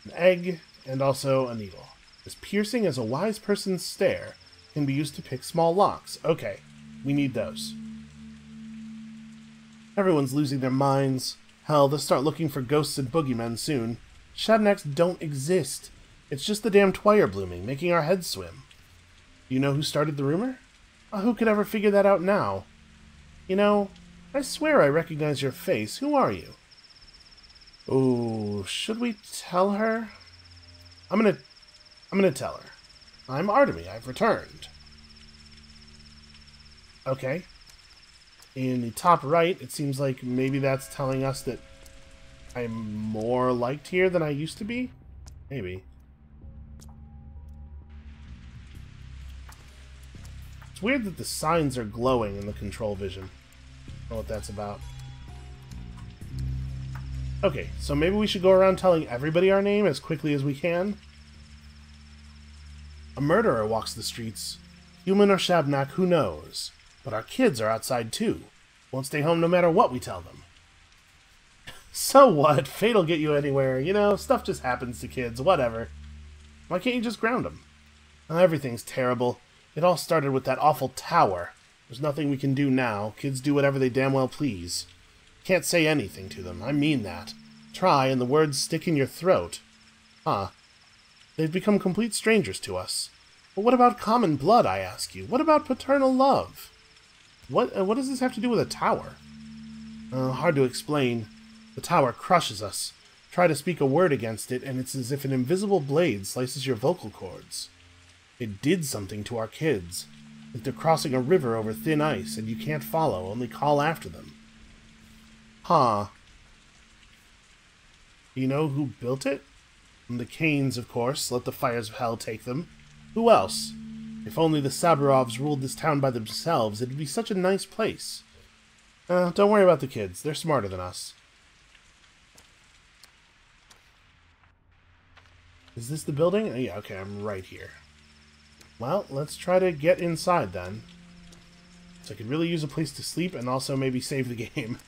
An egg, and also a needle. As piercing as a wise person's stare, can be used to pick small locks. Okay, we need those. Everyone's losing their minds. Hell, they'll start looking for ghosts and boogeymen soon. Shabnaks don't exist. It's just the damn twire blooming, making our heads swim. Do you know who started the rumor? Who could ever figure that out now? You know, I swear I recognize your face. Who are you? Oh, should we tell her? I'm gonna tell her. I'm Artemy. I've returned. Okay. In the top right, it seems like maybe that's telling us that I'm more liked here than I used to be? Maybe. It's weird that the signs are glowing in the control vision. I don't know what that's about. Okay, so maybe we should go around telling everybody our name as quickly as we can. A murderer walks the streets. Human or Shabnak, who knows? But our kids are outside too. Won't stay home no matter what we tell them. So what? Fate'll get you anywhere. You know, stuff just happens to kids. Whatever. Why can't you just ground them? Everything's terrible. It all started with that awful tower. There's nothing we can do now. Kids do whatever they damn well please. Can't say anything to them. I mean that. Try, and the words stick in your throat. Huh. They've become complete strangers to us. But what about common blood, I ask you? What about paternal love? What does this have to do with a tower? Hard to explain. The tower crushes us. Try to speak a word against it, and it's as if an invisible blade slices your vocal cords. It did something to our kids. Like they're crossing a river over thin ice, and you can't follow, only call after them. Huh. You know who built it? The Kanes, of course. Let the fires of hell take them. Who else? If only the Saburovs ruled this town by themselves, it'd be such a nice place. Don't worry about the kids. They're smarter than us. Is this the building? Oh, yeah, okay, I'm right here. Well, let's try to get inside then. So I could really use a place to sleep and also maybe save the game.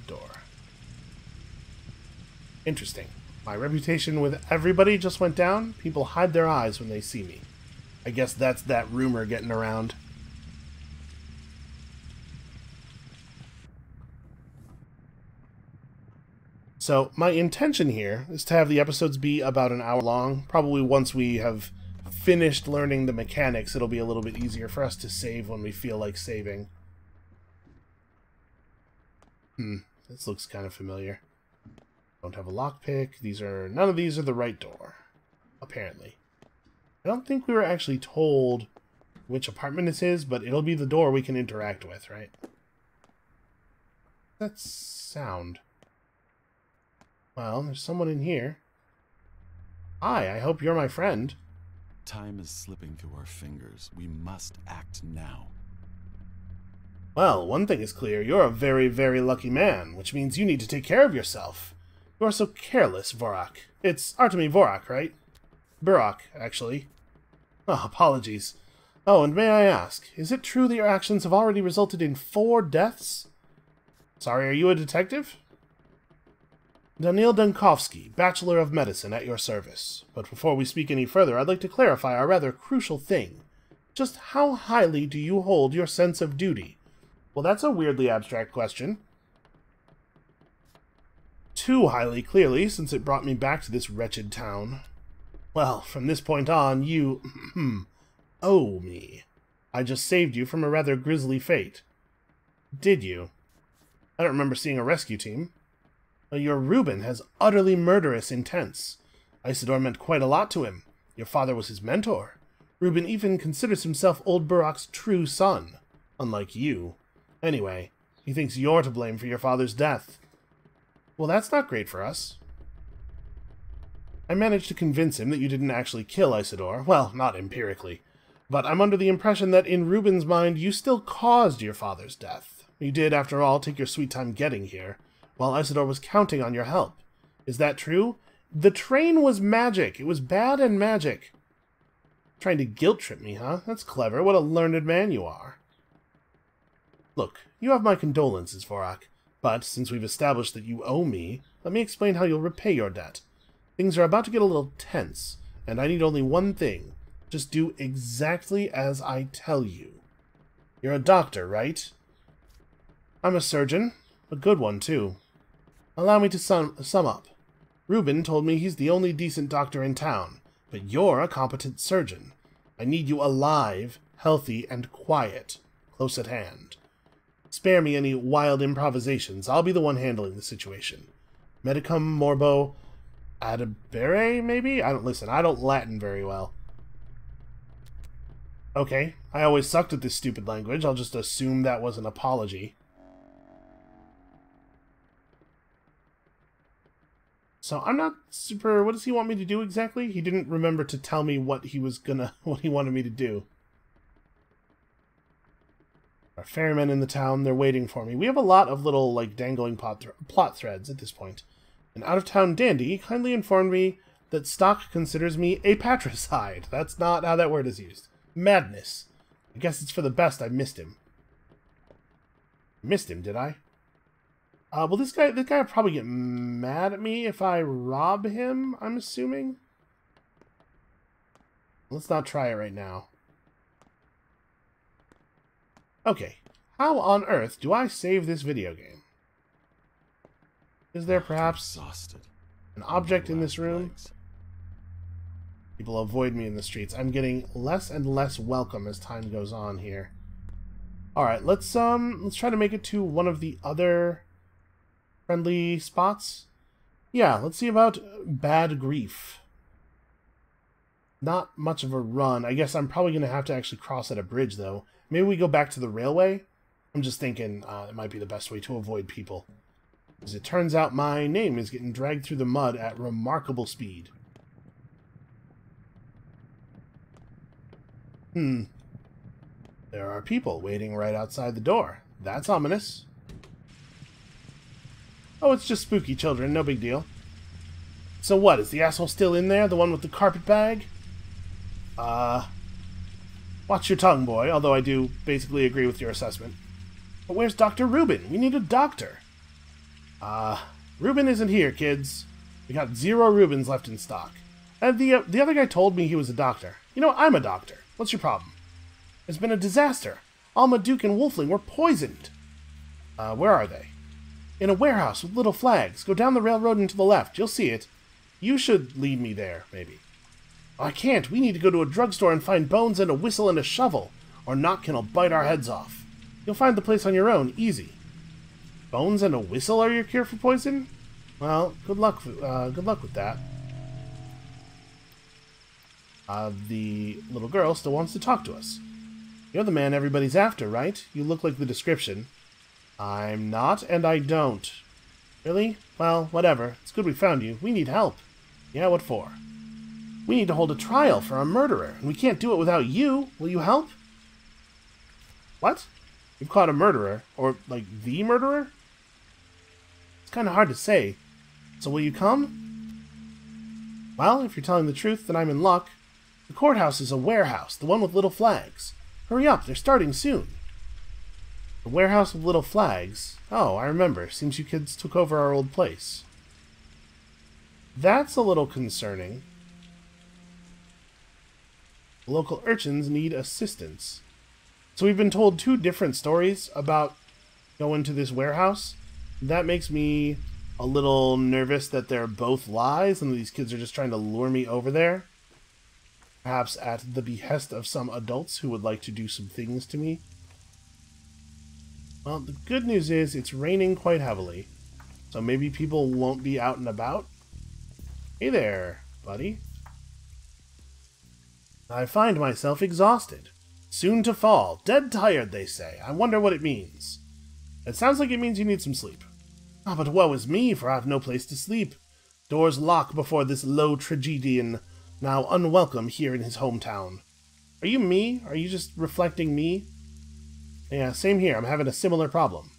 Door. Interesting. My reputation with everybody just went down. People hide their eyes when they see me. I guess that's that rumor getting around. So, my intention here is to have the episodes be about an hour long. Probably once we have finished learning the mechanics, it'll be a little bit easier for us to save when we feel like saving. This looks kind of familiar. Don't have a lockpick. None of these are the right door. Apparently. I don't think we were actually told which apartment this is, but it'll be the door we can interact with, right? That sound. Well, there's someone in here. Hi, I hope you're my friend. Time is slipping through our fingers. We must act now. Well, one thing is clear. You're a very, very lucky man, which means you need to take care of yourself. You are so careless, Vorak. It's Artemy Vorak, right? Burok, actually. Oh, apologies. Oh, and may I ask, is it true that your actions have already resulted in 4 deaths? Sorry, are you a detective? Daniil Dankovsky, Bachelor of Medicine, at your service. But before we speak any further, I'd like to clarify a rather crucial thing. Just how highly do you hold your sense of duty? Well, that's a weirdly abstract question. Too highly, clearly, since it brought me back to this wretched town. Well, from this point on, you owe me. I just saved you from a rather grisly fate. Did you? I don't remember seeing a rescue team. Your Reuben has utterly murderous intents. Isidore meant quite a lot to him. Your father was his mentor. Reuben even considers himself old Burok's true son. Unlike you. Anyway, he thinks you're to blame for your father's death. Well, that's not great for us. I managed to convince him that you didn't actually kill Isidore. Well, not empirically. But I'm under the impression that in Reuben's mind, you still caused your father's death. You did, after all, take your sweet time getting here, while Isidore was counting on your help. Is that true? The train was magic. It was bad and magic. Trying to guilt-trip me, huh? That's clever. What a learned man you are. Look, you have my condolences, Vorak. But, since we've established that you owe me, let me explain how you'll repay your debt. Things are about to get a little tense, and I need only one thing. Just do exactly as I tell you. You're a doctor, right? I'm a surgeon. A good one, too. Allow me to sum up. Reuben told me he's the only decent doctor in town, but you're a competent surgeon. I need you alive healthy, and quiet, close at hand. Spare me any wild improvisations. I'll be the one handling the situation. Medicum morbo adabere, maybe? I don't Latin very well. Okay, I always sucked at this stupid language. I'll just assume that was an apology. So I'm not super... What does he want me to do exactly? He didn't remember to tell me what he wanted me to do. Our ferrymen in the town, they're waiting for me. We have a lot of little, like, dangling plot threads at this point. An out-of-town dandy kindly informed me that stock considers me a patricide. That's not how that word is used. Madness. I guess it's for the best I missed him. Missed him, did I? Well, this guy will probably get mad at me if I rob him, I'm assuming. Let's not try it right now. Okay, how on earth do I save this video game? Is there perhaps an object in this room? People avoid me in the streets. I'm getting less and less welcome as time goes on here. Alright, let's try to make it to one of the other friendly spots. Yeah, let's see about Bad Grief. Not much of a run. I guess I'm probably going to have to actually cross at a bridge, though. Maybe we go back to the railway? I'm just thinking it might be the best way to avoid people. As it turns out, my name is getting dragged through the mud at remarkable speed. There are people waiting right outside the door. That's ominous. Oh, it's just spooky children, no big deal. So what, is the asshole still in there? The one with the carpet bag? Watch your tongue, boy, although I do basically agree with your assessment. But where's Dr. Rubin? We need a doctor. Rubin isn't here, kids. We got 0 Rubins left in stock. And the other guy told me he was a doctor. You know, I'm a doctor. What's your problem? There's been a disaster. Alma, Duke, and Wolfling were poisoned. Where are they? In a warehouse with little flags. Go down the railroad and to the left. You'll see it. You should lead me there, maybe. Oh, I can't. We need to go to a drugstore and find bones and a whistle and a shovel, or Notkin will bite our heads off. You'll find the place on your own, easy. Bones and a whistle are your cure for poison? Well, good luck with that. The little girl still wants to talk to us. You're the man everybody's after, right? You look like the description. I'm not, and I don't. Really? Well, whatever. It's good we found you. We need help. Yeah, what for? We need to hold a trial for a murderer, and we can't do it without you. Will you help? What? You've caught a murderer? Or, like, the murderer? It's kind of hard to say. So will you come? Well, if you're telling the truth, then I'm in luck. The courthouse is a warehouse, the one with little flags. Hurry up, they're starting soon. The warehouse with little flags? Oh, I remember. Seems you kids took over our old place. That's a little concerning. The local urchins need assistance. So we've been told 2 different stories about going to this warehouse. That makes me a little nervous that they're both lies and these kids are just trying to lure me over there. Perhaps at the behest of some adults who would like to do some things to me. Well, the good news is it's raining quite heavily, so maybe people won't be out and about. Hey there, buddy. I find myself exhausted. Soon to fall. Dead tired, they say. I wonder what it means. It sounds like it means you need some sleep. Ah, but woe is me, for I have no place to sleep. Doors lock before this low tragedian, now unwelcome here in his hometown. Are you me? Are you just reflecting me? Yeah, same here. I'm having a similar problem.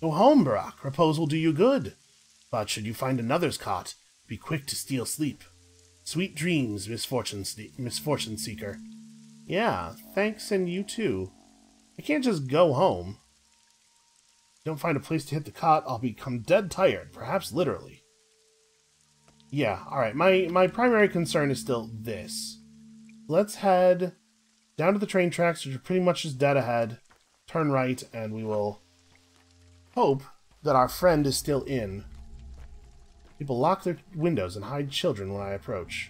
Go home, Barack. Repose will do you good. But should you find another's cot, be quick to steal sleep. Sweet dreams, misfortune seeker. Yeah, thanks, and you too. I can't just go home. Don't find a place to hit the cot, I'll become dead tired, perhaps literally. Yeah, alright, my primary concern is still this. Let's head down to the train tracks, which are pretty much just dead ahead. Turn right, and we will hope that our friend is still in. People lock their windows and hide children when I approach.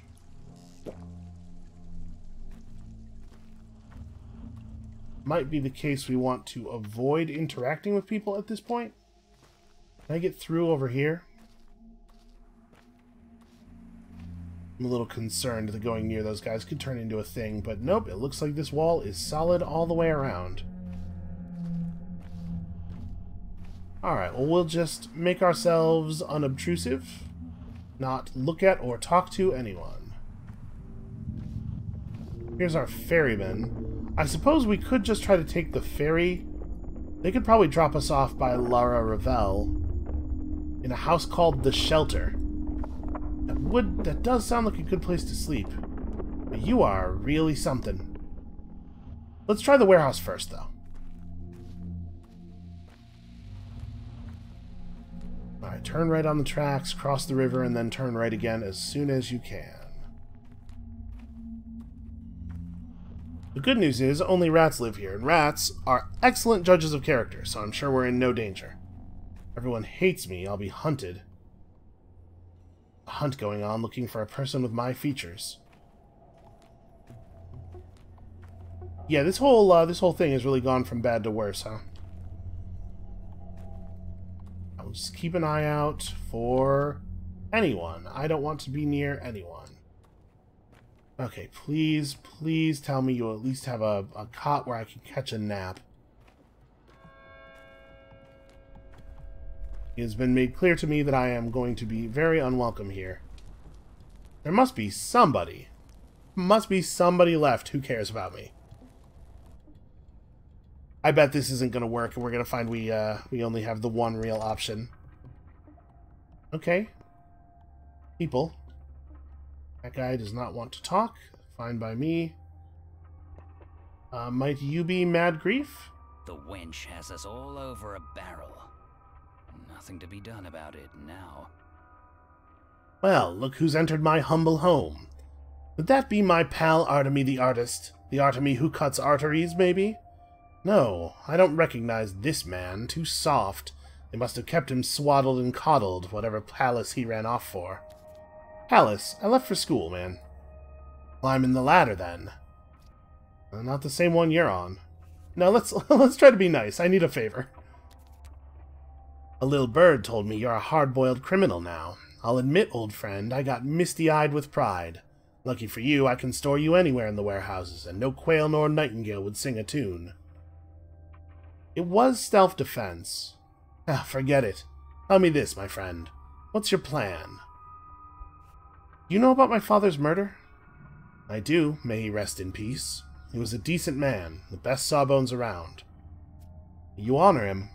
might be the case we want to avoid interacting with people at this point. Can I get through over here? I'm a little concerned that going near those guys could turn into a thing, but nope, it looks like this wall is solid all the way around. Alright, well, we'll just make ourselves unobtrusive, not look at or talk to anyone. Here's our ferryman. I suppose we could just try to take the ferry. They could probably drop us off by Lara Ravel in a house called The Shelter. That does sound like a good place to sleep. But you are really something. Let's try the warehouse first, though. Alright, turn right on the tracks, cross the river, and then turn right again as soon as you can. The good news is, only rats live here, and rats are excellent judges of character, so I'm sure we're in no danger. Everyone hates me, I'll be hunted. A hunt going on, looking for a person with my features. Yeah, this whole thing has really gone from bad to worse, huh? I'll just keep an eye out for anyone. I don't want to be near anyone. Okay, please, please tell me you at least have a cot where I can catch a nap. It has been made clear to me that I am going to be very unwelcome here. There must be somebody. Must be somebody left who cares about me. I bet this isn't going to work, and we're going to find we only have the one real option. Okay. People. That guy does not want to talk. Fine by me. Might you be Mad Grief? The wench has us all over a barrel. Nothing to be done about it now. Well, look who's entered my humble home. Would that be my pal Artemy the artist? The Artemy who cuts arteries, maybe? No, I don't recognize this man. Too soft. They must have kept him swaddled and coddled, whatever palace he ran off for. Palace? I left for school, man. Climbing the ladder, then. Not the same one you're on. No, let's try to be nice. I need a favor. A little bird told me you're a hard-boiled criminal now. I'll admit, old friend, I got misty-eyed with pride. Lucky for you, I can store you anywhere in the warehouses, and no quail nor nightingale would sing a tune. It was self-defense. Ah, forget it. Tell me this, my friend. What's your plan? You know about my father's murder? I do, may he rest in peace. He was a decent man, the best sawbones around. You honor him.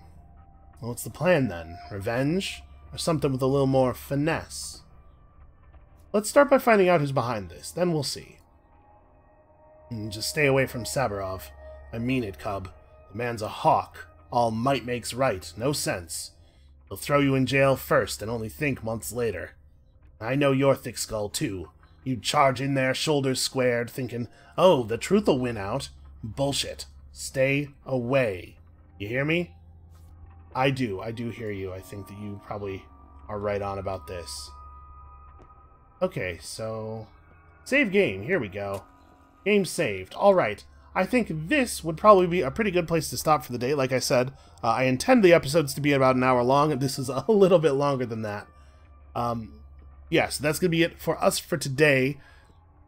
Well, what's the plan, then? Revenge? Or something with a little more finesse? Let's start by finding out who's behind this, then we'll see. Just stay away from Saburov. I mean it, cub. The man's a hawk. All might makes right. No sense. He'll throw you in jail first and only think months later. I know your thick skull, too. You'd charge in there, shoulders squared, thinking, oh, the truth'll win out. Bullshit. Stay away. You hear me? I do hear you. I think that you probably are right on about this. Okay, so... Save game. Here we go. Game saved. Alright. I think this would probably be a pretty good place to stop for the day. Like I said, I intend the episodes to be about an hour long, and this is a little bit longer than that. Yeah, so that's going to be it for us for today.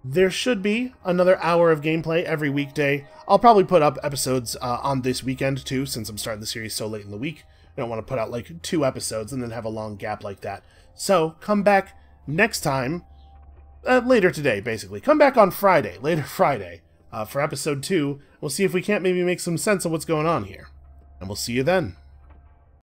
There should be another hour of gameplay every weekday. I'll probably put up episodes on this weekend, too, since I'm starting the series so late in the week. I don't want to put out, like, 2 episodes and then have a long gap like that. So, come back next time, later today, basically. Come back on Friday, later Friday, for episode 2. We'll see if we can't maybe make some sense of what's going on here. And we'll see you then.